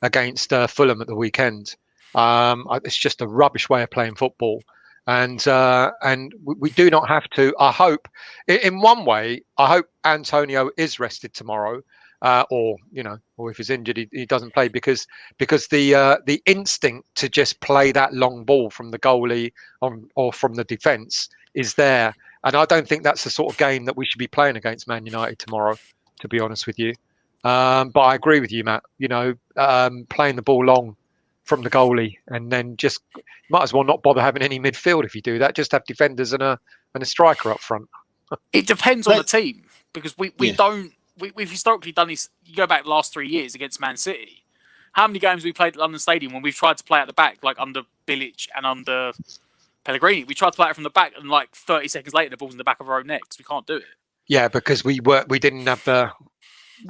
against Fulham at the weekend. It's just a rubbish way of playing football. and we do not have to. I hope, in one way, I hope Antonio is rested tomorrow, or if he's injured, he doesn't play because the instinct to just play that long ball from the goalie or from the defence is there, and I don't think that's the sort of game that we should be playing against Man United tomorrow, to be honest with you. But I agree with you, Matt. Playing the ball long from the goalie, and then just might as well not bother having any midfield if you do that. Just have defenders and a striker up front. It depends on the team, because we've historically done this. You go back the last 3 years against Man City. How many games we played at London Stadium when we've tried to play at the back, like under Bilic and under Pellegrini? We tried to play it from the back, and like 30 seconds later, the ball's in the back of our own necks. We can't do it. Yeah, because we didn't have the.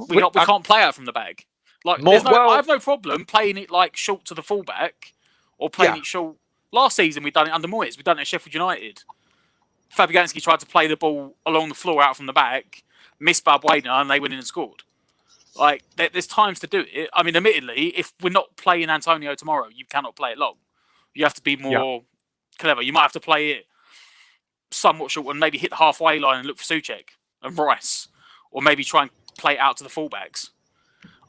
We can't play out from the back. Like, I have no problem playing it like short to the fullback, or playing it short. Last season we've done it under Moyes. We've done it at Sheffield United. Fabianski tried to play the ball along the floor out from the back, missed Balbuena, and they went in and scored. Like, there's times to do it. I mean, admittedly, if we're not playing Antonio tomorrow, you cannot play it long. You have to be more clever. You might have to play it somewhat short and maybe hit the halfway line and look for Souček and Rice, or maybe try and play it out to the fullbacks.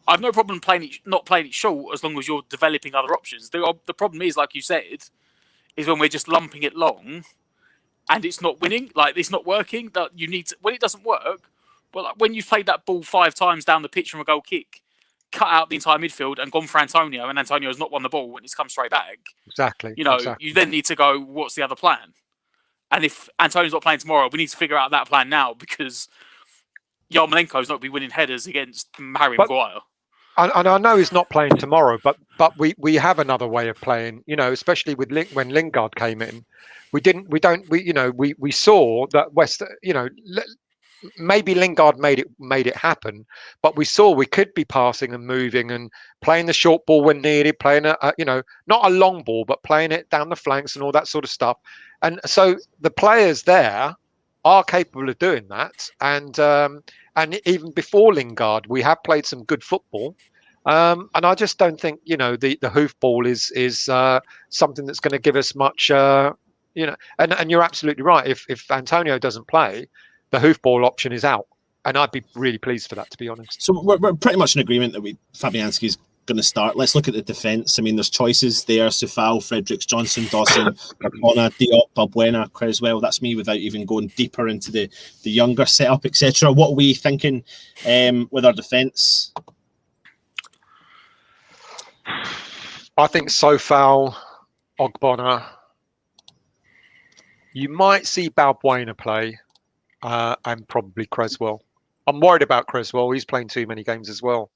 I've no problem not playing it short as long as you're developing other options. The problem is, like you said, is when we're just lumping it long and it's not winning, like it's not working. That you need to, when it doesn't work. Well, like when you've played that ball 5 times down the pitch from a goal kick, cut out the entire midfield and gone for Antonio, and Antonio has not won the ball when it's come straight back. Exactly. You then need to go, what's the other plan? And if Antonio's not playing tomorrow, we need to figure out that plan now, because Yarmolenko's not going to be winning headers against Harry Maguire. And I know he's not playing tomorrow, but we have another way of playing. Especially with when Lingard came in, we saw that maybe Lingard made it happen, but we saw we could be passing and moving and playing the short ball when needed, playing not a long ball, but playing it down the flanks and all that sort of stuff. And so the players there are capable of doing that, and even before Lingard, we have played some good football. And I just don't think, the hoofball is something that's going to give us much, and you're absolutely right. If Antonio doesn't play, the hoofball option is out. And I'd be really pleased for that, to be honest. So we're pretty much in agreement that Fabianski's going to start. Let's look at the defence. I mean, there's choices there: Sufal, Fredericks, Johnson, Dawson, Barcelona, Diop, Balbuena, Creswell. That's me without even going deeper into the younger setup, etc. What are we thinking with our defence? I think Sofal, Ogbonna. You might see Balbuena play, and probably Creswell. I'm worried about Creswell. He's playing too many games as well.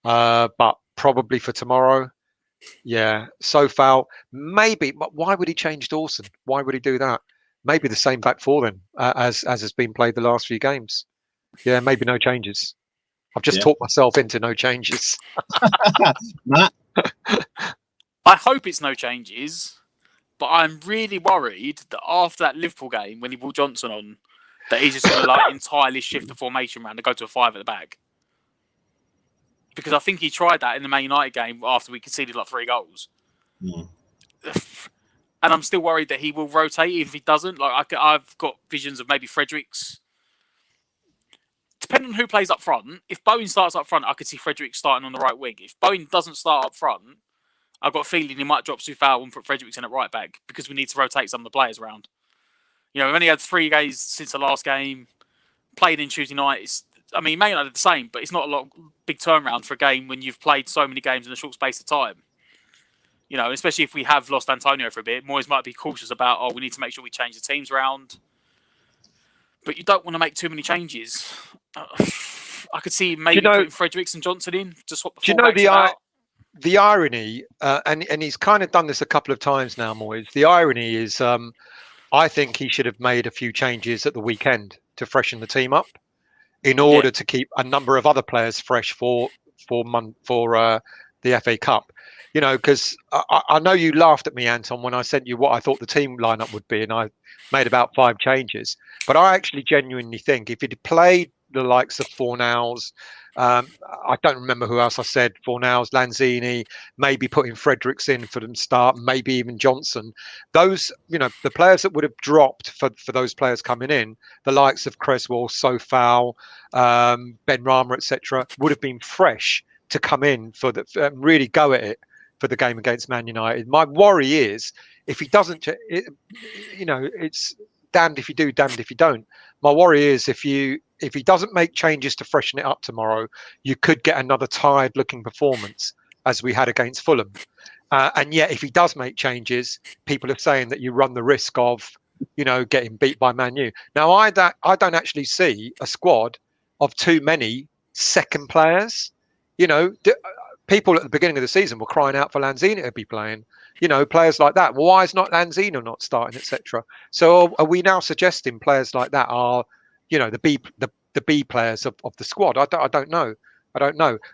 But probably for tomorrow, Sofal, maybe. But why would he change Dawson? Why would he do that? Maybe the same back four then, as has been played the last few games. Yeah, maybe no changes. I've just talked myself into no changes. Matt? I hope it's no changes, but I'm really worried that after that Liverpool game, when he brought Johnson on, that he's just going to entirely shift the formation around and go to a 5 at the back. Because I think he tried that in the Man United game after we conceded 3 goals. Mm. And I'm still worried that he will rotate even if he doesn't. I've got visions of maybe Fredericks. Depending on who plays up front, if Bowen starts up front, I could see Fredericks starting on the right wing. If Bowen doesn't start up front, I've got a feeling he might drop Sufal and put Fredericks in at right back, because we need to rotate some of the players around. We've only had 3 games since the last game, played in Tuesday night. Man United did the same, but it's not a big turnaround for a game when you've played so many games in a short space of time. Especially if we have lost Antonio for a bit, Moyes might be cautious about, we need to make sure we change the teams around. But you don't want to make too many changes. I could see maybe putting Fredericks and Johnson in to swap the fullbacks out. The irony, and he's kind of done this a couple of times now, Moyes. The irony is, I think he should have made a few changes at the weekend to freshen the team up, in order to keep a number of other players fresh for the FA Cup. Because I know you laughed at me, Anton, when I sent you what I thought the team lineup would be, and I made about 5 changes. But I actually genuinely think if he'd played the likes of Fornals, I don't remember who else I said. Fornals, Lanzini, maybe putting Fredericks in for them start, maybe even Johnson. Those, the players that would have dropped for those players coming in, the likes of Creswell, Sofal, Ben Rama, etc., would have been fresh to come in for really go at it for the game against Man United. My worry is if he doesn't, it's damned if you do, damned if you don't. My worry is if he doesn't make changes to freshen it up tomorrow, you could get another tired-looking performance as we had against Fulham. And yet, if he does make changes, people are saying that you run the risk of, getting beat by Man U. Now, I don't actually see a squad of too many second players. People at the beginning of the season were crying out for Lanzini to be playing. Players like that. Well, why is not Lanzini not starting, etc.? So are we now suggesting players like that are, the B players of the squad? I don't know.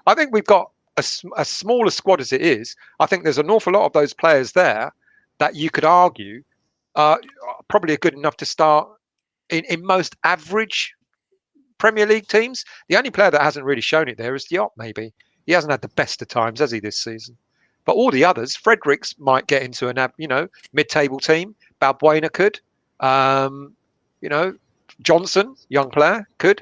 I think we've got a smaller squad as it is. I think there's an awful lot of those players there that you could argue probably are good enough to start in most average Premier League teams. The only player that hasn't really shown it there is Diop, maybe. He hasn't had the best of times, has he, this season? But all the others, Fredericks might get into an mid-table team. Balbuena could. Johnson, young player, could.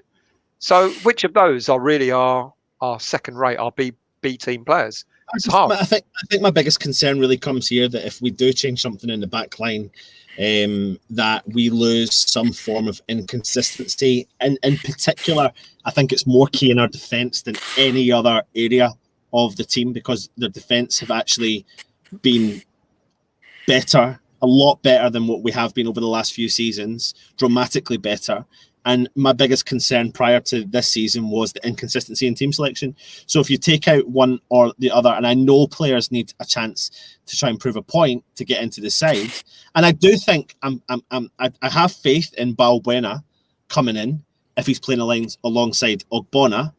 So which of those are really our second-rate, our B team players? It's hard. I think my biggest concern really comes here that if we do change something in the back line, that we lose some form of inconsistency. And in particular, I think it's more key in our defence than any other area of the team, because the defence have actually been better, a lot better than what we have been over the last few seasons, dramatically better. And my biggest concern prior to this season was the inconsistency in team selection. So if you take out one or the other, and I know players need a chance to try and prove a point to get into the side, and I do think I have faith in Balbuena coming in if he's playing alongside Ogbonna.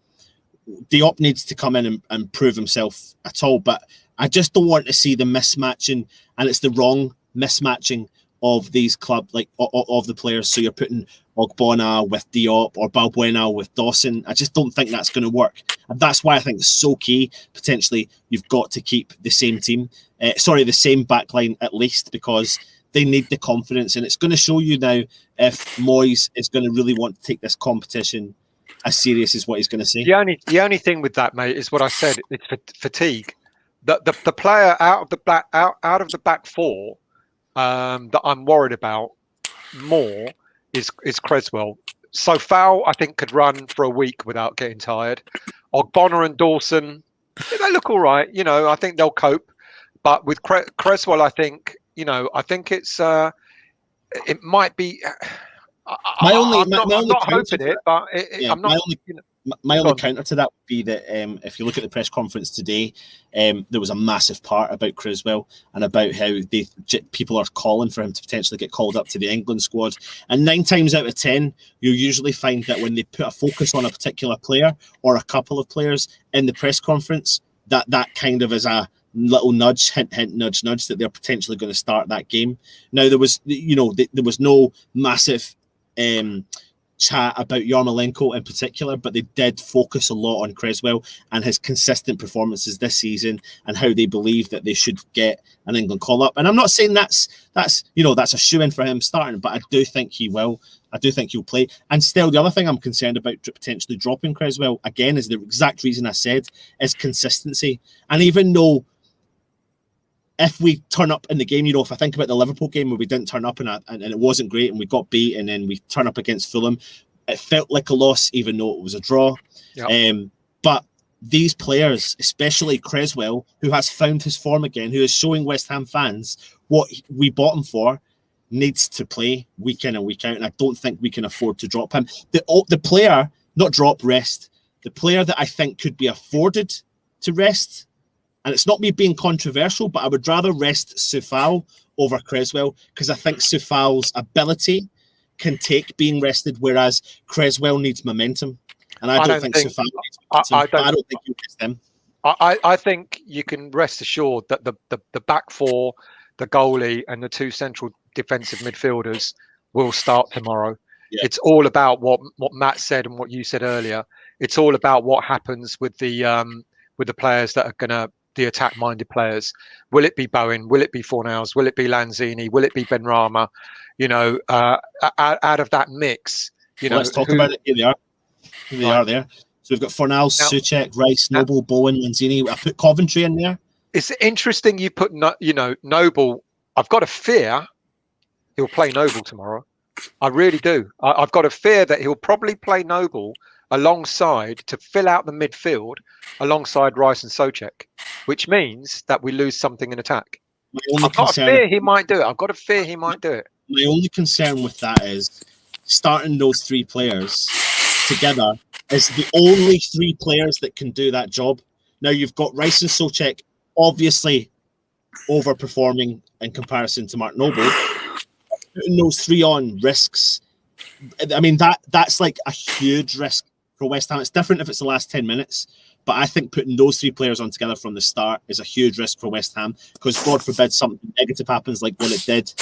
Diop needs to come in and prove himself at all, but I just don't want to see the mismatching, and it's the wrong mismatching of these of the players. So you're putting Ogbonna with Diop or Balbuena with Dawson. I just don't think that's going to work. And that's why I think it's so key. Potentially, you've got to keep the same team. The same backline at least, because they need the confidence. And it's going to show you now if Moyes is going to really want to take this competition as serious as what he's going to say. The only thing with that, mate, is what I said. It's fatigue. The player out of the back four that I'm worried about more is Creswell. Sofal, I think, could run for a week without getting tired. Ogbonna and Dawson, they look all right. I think they'll cope. But with Creswell, I think it's it might be. I'm not hoping it, but I'm not. My only counter to that would be that if you look at the press conference today, there was a massive part about Creswell and about how people are calling for him to potentially get called up to the England squad. And 9 times out of 10, you usually find that when they put a focus on a particular player or a couple of players in the press conference, that kind of is a little nudge, hint, nudge, that they're potentially going to start that game. Now, there was no massive chat about Yarmolenko in particular, but they did focus a lot on Creswell and his consistent performances this season and how they believe that they should get an England call-up. And I'm not saying that's a shoo-in for him starting, but I do think he will. I do think he'll play. And still, the other thing I'm concerned about potentially dropping Creswell, again, is the exact reason I said, is consistency. And even though if we turn up in the game, if I think about the Liverpool game where we didn't turn up and it wasn't great and we got beat, and then we turn up against Fulham, it felt like a loss even though it was a draw. Yep. But these players, especially Creswell, who has found his form again, who is showing West Ham fans what we bought him for, needs to play week in and week out, and I don't think we can afford to drop him. The player, not drop, rest, the player that I think could be afforded to rest, and it's not me being controversial, but I would rather rest Sofal over Creswell, because I think Sofal's ability can take being rested, whereas Creswell needs momentum. And I don't think Sofal needs momentum. I don't think you rest him. I think you can rest assured that the back four, the goalie, and the 2 central defensive midfielders will start tomorrow. Yeah. It's all about what Matt said and what you said earlier. It's all about what happens with the players that are gonna the attack-minded players. Will it be Bowen? Will it be Fornals? Will it be Lanzini? Will it be Benrahma? Out of that mix, let's talk about it. Here they are. Here they are there. So we've got Fornals, Souček, Rice, Noble, Bowen, Lanzini. I put Coventry in there. It's interesting you put Noble. I've got a fear he'll play Noble tomorrow. I really do. I've got a fear that he'll probably play Noble alongside to fill out the midfield alongside Rice and Souček, which means that we lose something in attack. I've got a fear he might do it. My only concern with that is starting those three players together is the only three players that can do that job. Now you've got Rice and Souček obviously overperforming in comparison to Mark Noble. Putting those three on risks. I mean, that's like a huge risk for West Ham. It's different if it's the last 10 minutes, but I think putting those three players on together from the start is a huge risk for West Ham, because God forbid something negative happens like what it did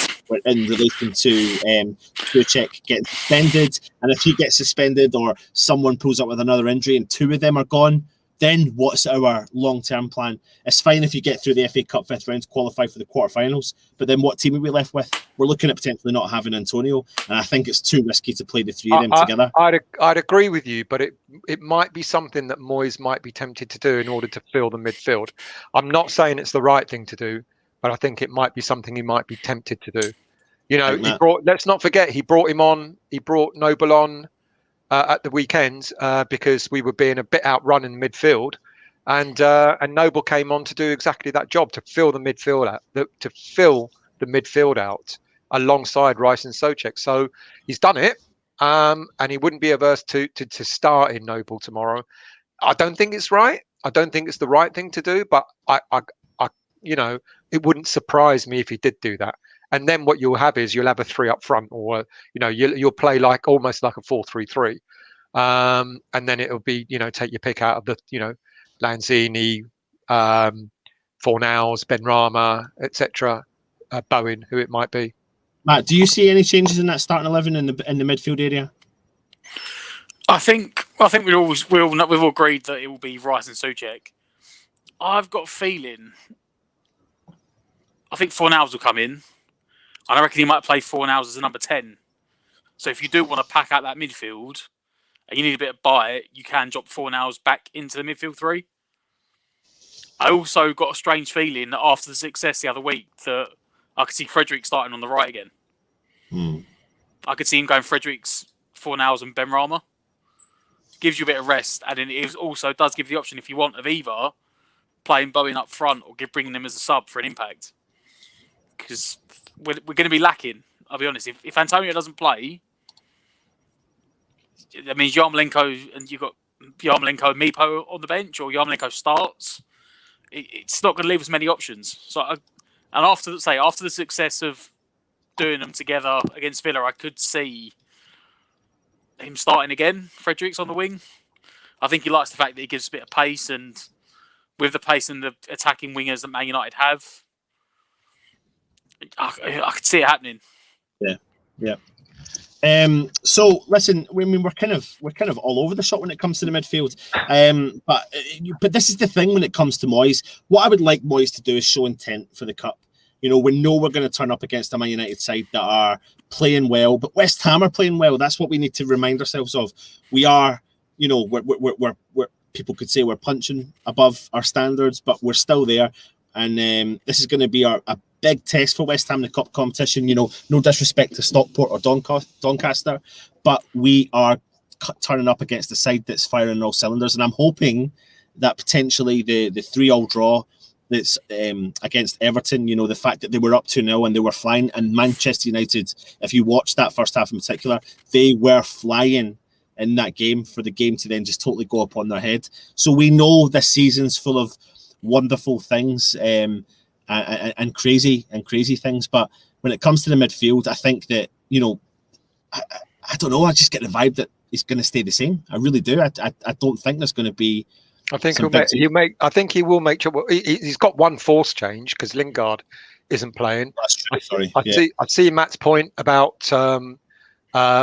in relation to Souček getting suspended. And if he gets suspended or someone pulls up with another injury and two of them are gone, then what's our long-term plan? It's fine if you get through the FA Cup fifth round to qualify for the quarterfinals, but then what team are we left with? We're looking at potentially not having Antonio, and I think it's too risky to play the three of them together. I'd agree with you, but it might be something that Moyes might be tempted to do in order to fill the midfield. I'm not saying it's the right thing to do, but I think it might be something he might be tempted to do. Let's not forget, he brought Noble on at the weekend because we were being a bit outrun in midfield, and Noble came on to do exactly that job, to fill the midfield out, alongside Rice and Souček. So he's done it, and he wouldn't be averse to start in Noble tomorrow. I don't think it's right. I don't think it's the right thing to do, but I it wouldn't surprise me if he did do that. And then what you'll have is you'll have a three up front, or you'll play like almost like a 4-3-3, and then it'll be take your pick out of the Lanzini, Fornals, Benrahma, etc., Bowen, who it might be. Matt, do you see any changes in that starting 11 in the midfield area? I think we've all agreed that it will be Rice and Souček. I've got a feeling. I think Fornals will come in. And I reckon he might play Fornals as a number 10. So if you do want to pack out that midfield and you need a bit of bite, you can drop Fornals back into the midfield three. I also got a strange feeling that after the success the other week that I could see Frederick starting on the right again. I could see him going Fredericks, Fornals and Benrahma. Gives you a bit of rest, and then it also does give the option, if you want, of either playing Bowen up front or bringing him as a sub for an impact. Because we're going to be lacking, I'll be honest. If Antonio doesn't play, that means Yarmolenko, and you've got Yarmolenko and Mipo on the bench, or Yarmolenko starts. It's not going to leave us many options. So, after the success of doing them together against Villa, I could see him starting again. Fredericks on the wing. I think he likes the fact that he gives a bit of pace, and with the pace and the attacking wingers that Man United have, I could see it happening. Yeah. So listen, I mean, we're kind of all over the shop when it comes to the midfield. But this is the thing when it comes to Moyes. What I would like Moyes to do is show intent for the cup. We know we're going to turn up against a Man United side that are playing well, but West Ham are playing well. That's what we need to remind ourselves of. We are, we're people could say we're punching above our standards, but we're still there. And this is going to be a big test for West Ham in the cup competition. No disrespect to Stockport or Doncaster, but we are turning up against a side that's firing on all cylinders. And I'm hoping that potentially the 3-3 draw that's against Everton, the fact that they were up 2-0 and they were flying, and Manchester United, if you watch that first half in particular, they were flying in that game, for the game to then just totally go up on their head. So we know this season's full of wonderful things and crazy things, but when it comes to the midfield, I think that I don't know, I just get the vibe that he's going to stay the same. I really do. I don't think there's going to be. I think I think he will make trouble. He's got one force change because Lingard isn't playing. That's true. Sorry. I see Matt's point about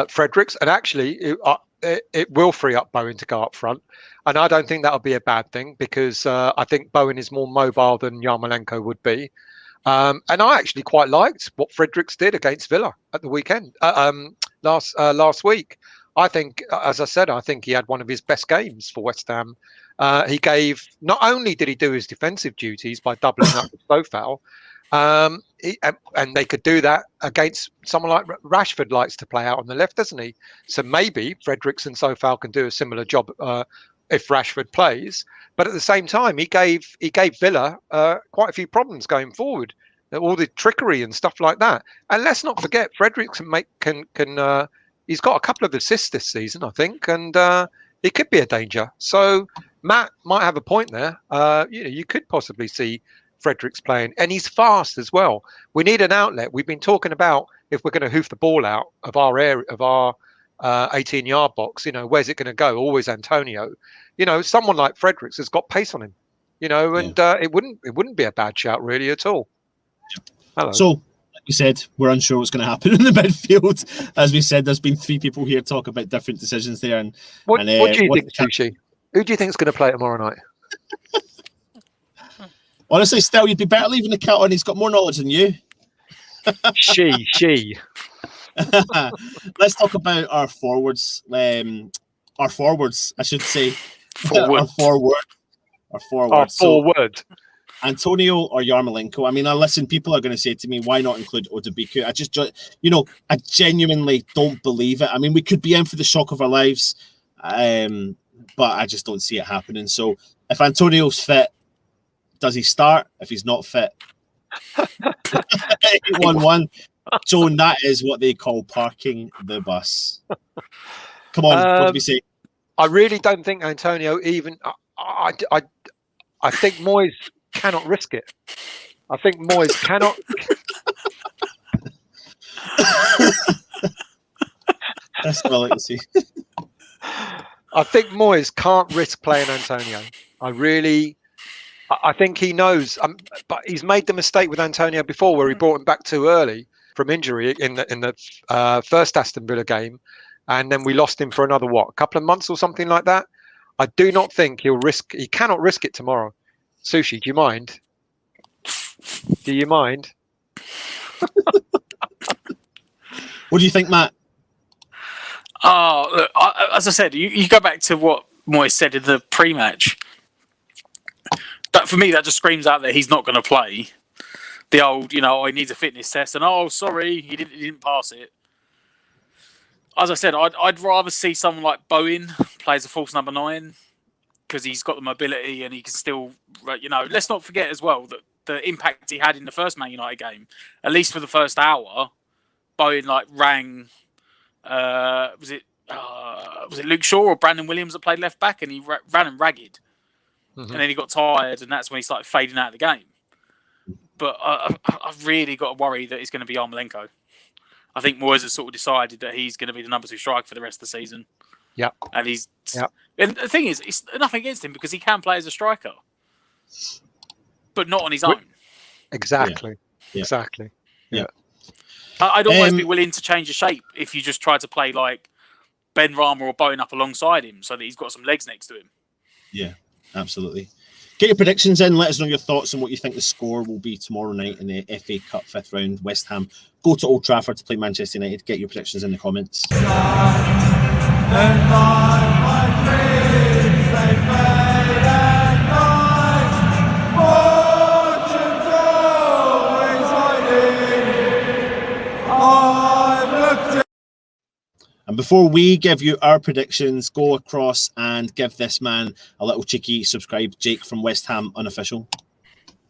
Fredericks, and actually, it will free up Bowen to go up front. And I don't think that'll be a bad thing because I think Bowen is more mobile than Yarmolenko would be. And I actually quite liked what Fredericks did against Villa at the weekend, last week. I think, as I said, I think he had one of his best games for West Ham. He gave, not only did he do his defensive duties by doubling up with Sofal, and they could do that against someone like Rashford likes to play out on the left, doesn't he? So maybe Fredericks and Sofal can do a similar job if Rashford plays. But at the same time, he gave Villa quite a few problems going forward, all the trickery and stuff like that. And let's not forget, Fredericks can he's got a couple of assists this season, I think, and he could be a danger. So Matt might have a point there. You could possibly see Fredericks playing, and he's fast as well. We need an outlet. We've been talking about if we're going to hoof the ball out of our area, of our 18-yard box. Where's it going to go? Always Antonio. Someone like Fredericks has got pace on him. And it wouldn't be a bad shout really at all. Hello. So, like we said, we're unsure what's going to happen in the midfield. As we said, there's been 3 people here talk about different decisions there. And what do you think, Sushi? Who do you think is going to play tomorrow night? Honestly, still, you'd be better leaving the cat on. He's got more knowledge than you. She. Let's talk about our forwards. Our forwards, I should say. Forward. Our forward. Forward. Antonio or Yarmolenko. I mean, listen, people are going to say to me, why not include Odebiku? I genuinely don't believe it. I mean, we could be in for the shock of our lives, but I just don't see it happening. So if Antonio's fit, does he start? If he's not fit, 1-1. Joan, that is what they call parking the bus. Come on, what do we say? I really don't think Antonio even. I think Moyes cannot risk it. I think Moyes cannot. That's what I like to see. I think Moyes can't risk playing Antonio. I think he knows, but he's made the mistake with Antonio before, where he brought him back too early from injury in the first Aston Villa game, and then we lost him for another a couple of months or something like that. I do not think he cannot risk it tomorrow. Sushi, do you mind? Do you mind? What do you think, Matt? Oh, look, as I said, you go back to what Moyes said in the pre-match. That for me, that just screams out that he's not going to play. The old, he needs a fitness test, and sorry, he didn't pass it. As I said, I'd rather see someone like Bowen play as a false number 9 because he's got the mobility and he can still, Let's not forget as well that the impact he had in the first Man United game, at least for the first hour, Bowen rang. Was it Luke Shaw or Brandon Williams that played left back, and he ran him ragged. Mm-hmm. And then he got tired, and that's when he started fading out of the game. But I've really got to worry that it's going to be Yarmolenko. I think Moyes has sort of decided that he's going to be the number 2 striker for the rest of the season. Yeah. And and the thing is, it's nothing against him because he can play as a striker, but not on his own. Exactly. Yeah. Exactly. Yeah. I'd always be willing to change the shape if you just try to play like Ben Rama or Bowen up alongside him so that he's got some legs next to him. Yeah, absolutely. Get your predictions in. Let us know your thoughts on what you think the score will be tomorrow night in the FA Cup 5th round. West Ham go to Old Trafford to play Manchester United. Get your predictions in the comments. And before we give you our predictions, go across and give this man a little cheeky subscribe. Jake from West Ham Unofficial.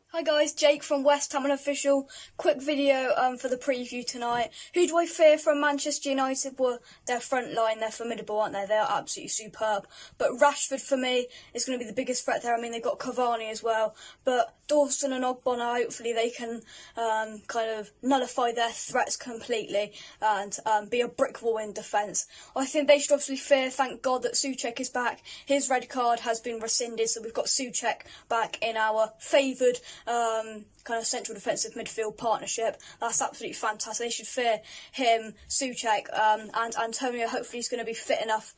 Hi guys, Jake from West Ham Unofficial. Quick video for the preview tonight. Who do I fear from Manchester United? Well, their front line, they're formidable, aren't they? They are absolutely superb. But Rashford, for me, is going to be the biggest threat there. I mean, they've got Cavani as well. But Dawson and Ogbonna, hopefully they can kind of nullify their threats completely and be a brick wall in defence. I think they should obviously fear, thank God, that Souček is back. His red card has been rescinded, so we've got Souček back in our favoured kind of central defensive midfield partnership. That's absolutely fantastic. They should fear him, Souček, and Antonio. Hopefully he's going to be fit enough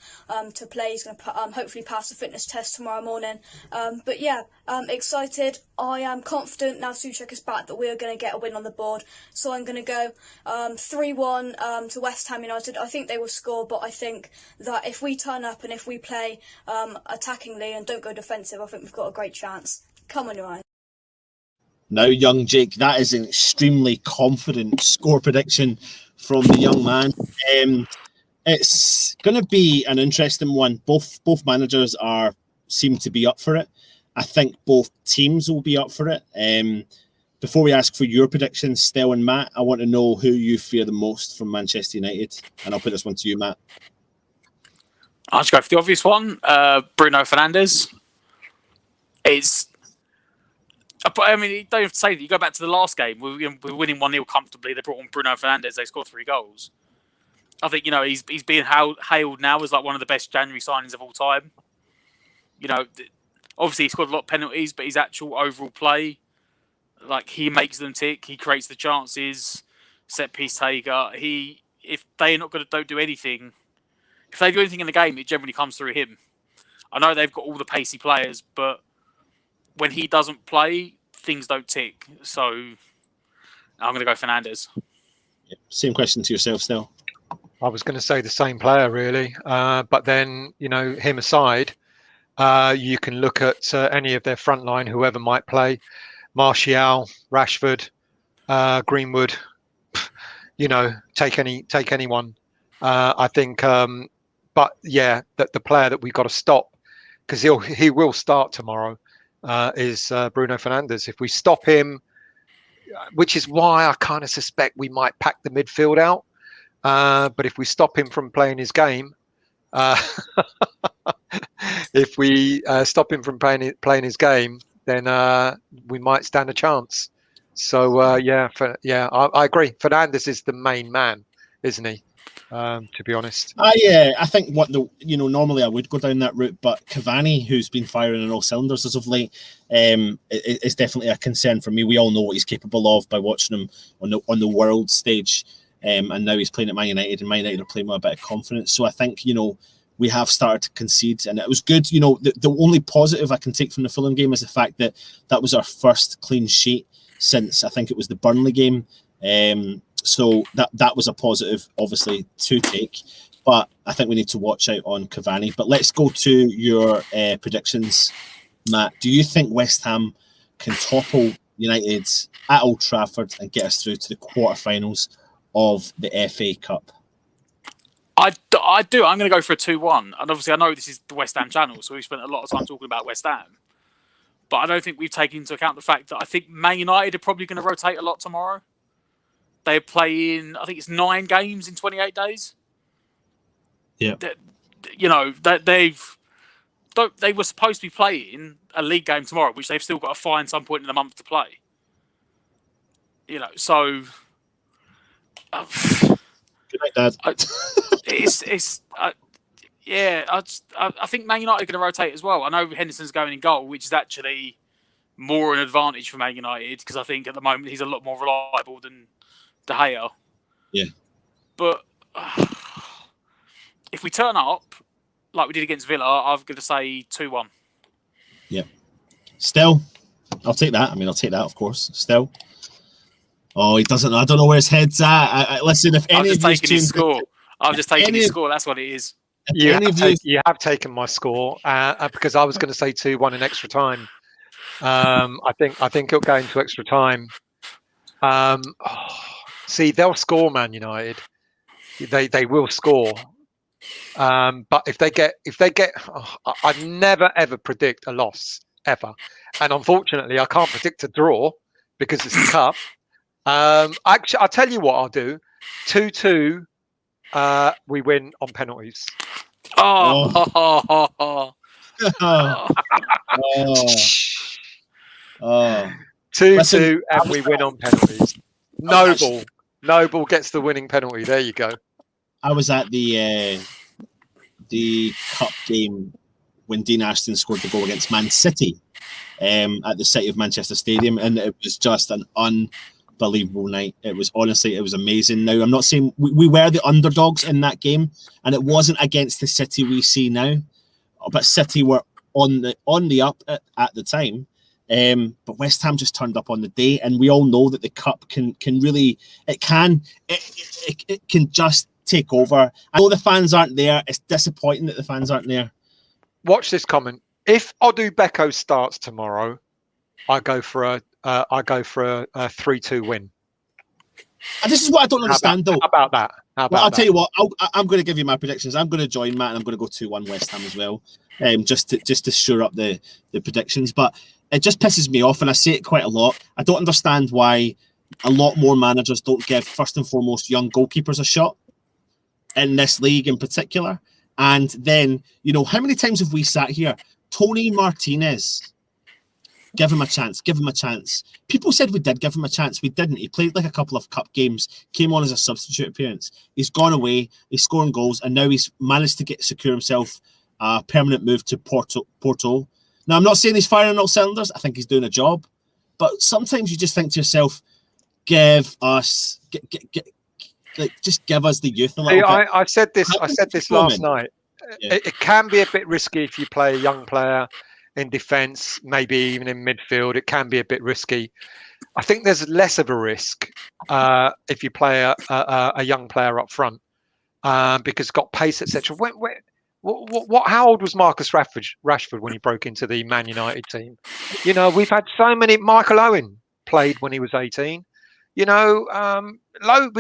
to play. He's going to hopefully pass the fitness test tomorrow morning. But yeah, I'm excited. I am confident now Souček is back that we are going to get a win on the board. So I'm going to go 3-1 to West Ham United. I think they will score, but I think that if we turn up and if we play attackingly and don't go defensive, I think we've got a great chance. Come on, Ryan. Now, young Jake, that is an extremely confident score prediction from the young man. It's going to be an interesting one. Both managers seem to be up for it. I think both teams will be up for it. Before we ask for your predictions, Stel and Matt, I want to know who you fear the most from Manchester United. And I'll put this one to you, Matt. I'll just go for the obvious one. Bruno Fernandes. I mean, you don't have to say that. You go back to the last game. We were winning 1-0 comfortably. They brought on Bruno Fernandes. They scored 3 goals. I think, he's being hailed now as like one of the best January signings of all time. Obviously he scored a lot of penalties, but his actual overall play, like, he makes them tick. He creates the chances, set piece taker. If they're not going to do anything, if they do anything in the game, it generally comes through him. I know they've got all the pacey players, but when he doesn't play, things don't tick. So I'm going to go Fernandes. Same question to yourself, Stel. I was going to say the same player, really. But then, him aside, you can look at any of their front line, whoever might play. Martial, Rashford, Greenwood, take anyone. I think, but yeah, that the player that we've got to stop, because he will start tomorrow, is Bruno Fernandes. If we stop him, which is why I kind of suspect we might pack the midfield out. But if we stop him from playing his game, if we stop him from playing his game, then we might stand a chance. So I agree. Fernandes is the main man, isn't he? To be honest. I think normally I would go down that route, but Cavani, who's been firing on all cylinders as of late, is definitely a concern for me. We all know what he's capable of by watching him on the world stage, and now he's playing at Man United, and Man United are playing with a bit of confidence. So I think we have started to concede, and it was good. The only positive I can take from the Fulham game is the fact that was our first clean sheet since I think it was the Burnley game. So that was a positive, obviously, to take. But I think we need to watch out on Cavani. But let's go to your predictions, Matt. Do you think West Ham can topple United at Old Trafford and get us through to the quarterfinals of the FA Cup? I do. I'm going to go for a 2-1. And obviously, I know this is the West Ham channel, so we've spent a lot of time talking about West Ham. But I don't think we've taken into account the fact that I think Man United are probably going to rotate a lot tomorrow. They're playing, I think it's 9 games in 28 days. Yeah. They were supposed to be playing a league game tomorrow, which they've still got to find some point in the month to play. So. Good night, Dad. I think Man United are going to rotate as well. I know Henderson's going in goal, which is actually more an advantage for Man United because I think at the moment he's a lot more reliable than De Gea. Yeah. But if we turn up like we did against Villa, I'm going to say 2-1. Yeah. Still, I'll take that. I'll take that, of course. Still. Oh, he doesn't. I don't know where his head's at. Listen, if any I've just taken his score. I've just taken his score. That's what it is. You have taken my score because I was going to say 2-1 in extra time. I think it'll go into extra time. See, they'll score, Man United. They will score. But if they get, I'd never ever predict a loss ever, and unfortunately, I can't predict a draw because it's the cup. Actually, I'll tell you what I'll do. 2-2. We win on penalties. Oh. 2-2, and we win on penalties. Noble gets the winning penalty. There you go. I was at the cup game when Dean Ashton scored the goal against Man City, at the City of Manchester Stadium, and it was just an unbelievable night. It was amazing. Now, I'm not saying we were the underdogs in that game, and it wasn't against the City we see now, but City were on the up at the time. But West Ham just turned up on the day, and we all know that the cup can really it can just take over. I know the fans aren't there. It's disappointing that the fans aren't there. Watch this comment. If Odubeko starts tomorrow, I go for a 3-2 win. And this is what I don't understand, though. How about that? I'll tell you what. I'm going to give you my predictions. I'm going to join Matt, and I'm going to go 2-1 West Ham as well, just to shore up the predictions. But it just pisses me off, and I say it quite a lot. I don't understand why a lot more managers don't give, first and foremost, young goalkeepers a shot in this league in particular. And then, how many times have we sat here? Tony Martinez, give him a chance. People said we did give him a chance. We didn't. He played like a couple of cup games, came on as a substitute appearance. He's gone away, he's scoring goals, and now he's managed to secure himself a permanent move to Porto. Now, I'm not saying he's firing on all cylinders. I think he's doing a job. But sometimes you just think to yourself, just give us the youth a little bit. I said this last night. Yeah. It can be a bit risky if you play a young player in defence, maybe even in midfield. It can be a bit risky. I think there's less of a risk if you play a young player up front because got pace, etc. How old was Marcus Rashford when he broke into the Man United team? We've had so many. Michael Owen played when he was 18. We've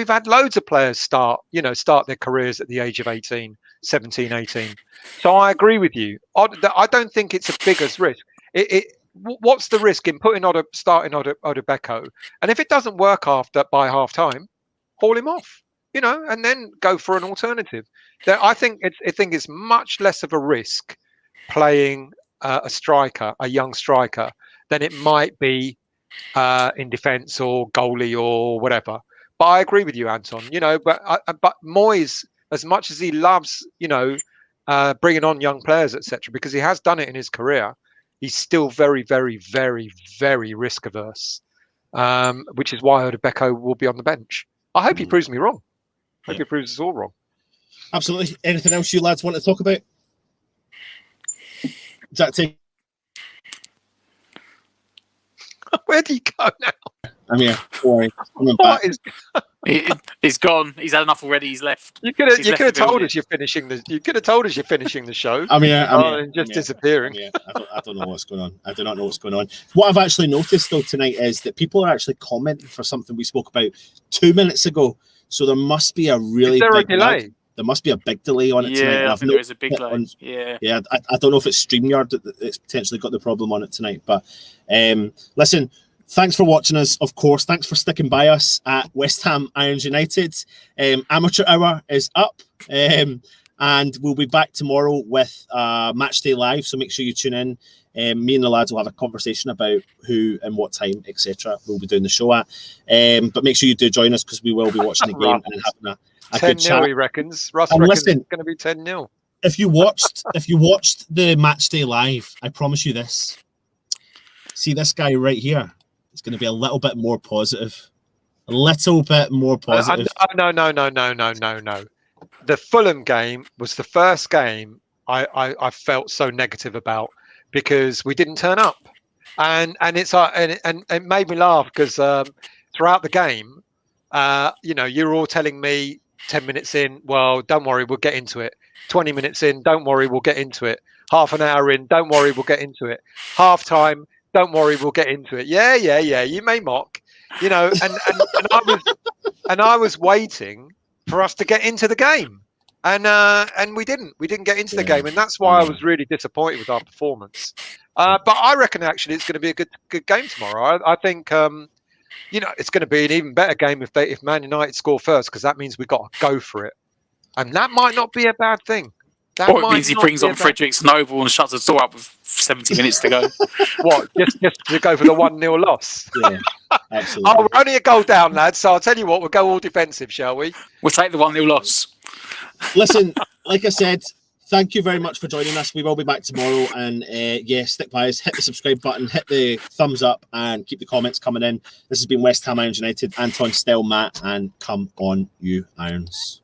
had loads of players start their careers at the age of 18, 17, 18. So I agree with you. I don't think it's a biggest risk. What's the risk in starting Odubeko? And if it doesn't work by half time, haul him off, and then go for an alternative. I think it's much less of a risk playing a young striker, than it might be in defence or goalie or whatever. But I agree with you, Anton. But Moyes, as much as he loves, bringing on young players, etc., because he has done it in his career, he's still very, very, very, very risk averse, which is why Odubeko will be on the bench. I hope he proves me wrong. I hope he proves us all wrong. Absolutely. Anything else you lads want to talk about? Where do you go now? I'm here. Don't worry. I'm back. He's gone. He's had enough already. He's left. You could have told us you're finishing the. You could have told us you're finishing the show. I'm here. And just disappearing. I don't know what's going on. I do not know what's going on. What I've actually noticed though tonight is that people are actually commenting for something we spoke about 2 minutes ago. So there must be a really big delay. There must be a big delay on it tonight. Yeah, I think there is a big delay. Yeah. I don't know if it's StreamYard that's potentially got the problem on it tonight. But listen, thanks for watching us, of course. Thanks for sticking by us at West Ham Irons United. Amateur Hour is up. And we'll be back tomorrow with Matchday Live. So make sure you tune in. Me and the lads will have a conversation about who and what time, etc. we'll be doing the show at. But make sure you do join us because we will be watching the game and having a 10-0, he reckons. Russ reckons it's going to be 10-0. If you watched the Matchday Live, I promise you this. See this guy right here. It's going to be a little bit more positive. A little bit more positive. No. The Fulham game was the first game I felt so negative about because we didn't turn up, and it made me laugh because throughout the game, you're all telling me 10 minutes in, well, don't worry, we'll get into it. 20 minutes in, don't worry, we'll get into it. Half an hour in, don't worry, we'll get into it. Half time, don't worry, we'll get into it. Yeah. You may mock, and I was waiting for us to get into the game, and we didn't get into the game, and that's why I was really disappointed with our performance. But I reckon actually it's going to be a good game tomorrow. I think it's going to be an even better game if Man United score first, because that means we've got to go for it, and that might not be a bad thing. Or it means he brings on Fredericks Noble and shuts the door up with 70 minutes to go. What? Just to go for the 1-0 loss? Yeah, absolutely. Oh, we're only a goal down, lads. So I'll tell you what, we'll go all defensive, shall we? We'll take the 1-0 loss. Listen, like I said, thank you very much for joining us. We will be back tomorrow, and yeah, stick by us, hit the subscribe button, hit the thumbs up, and keep the comments coming in. This has been West Ham Irons United. Anton, Stell, Matt, and come on, you Irons.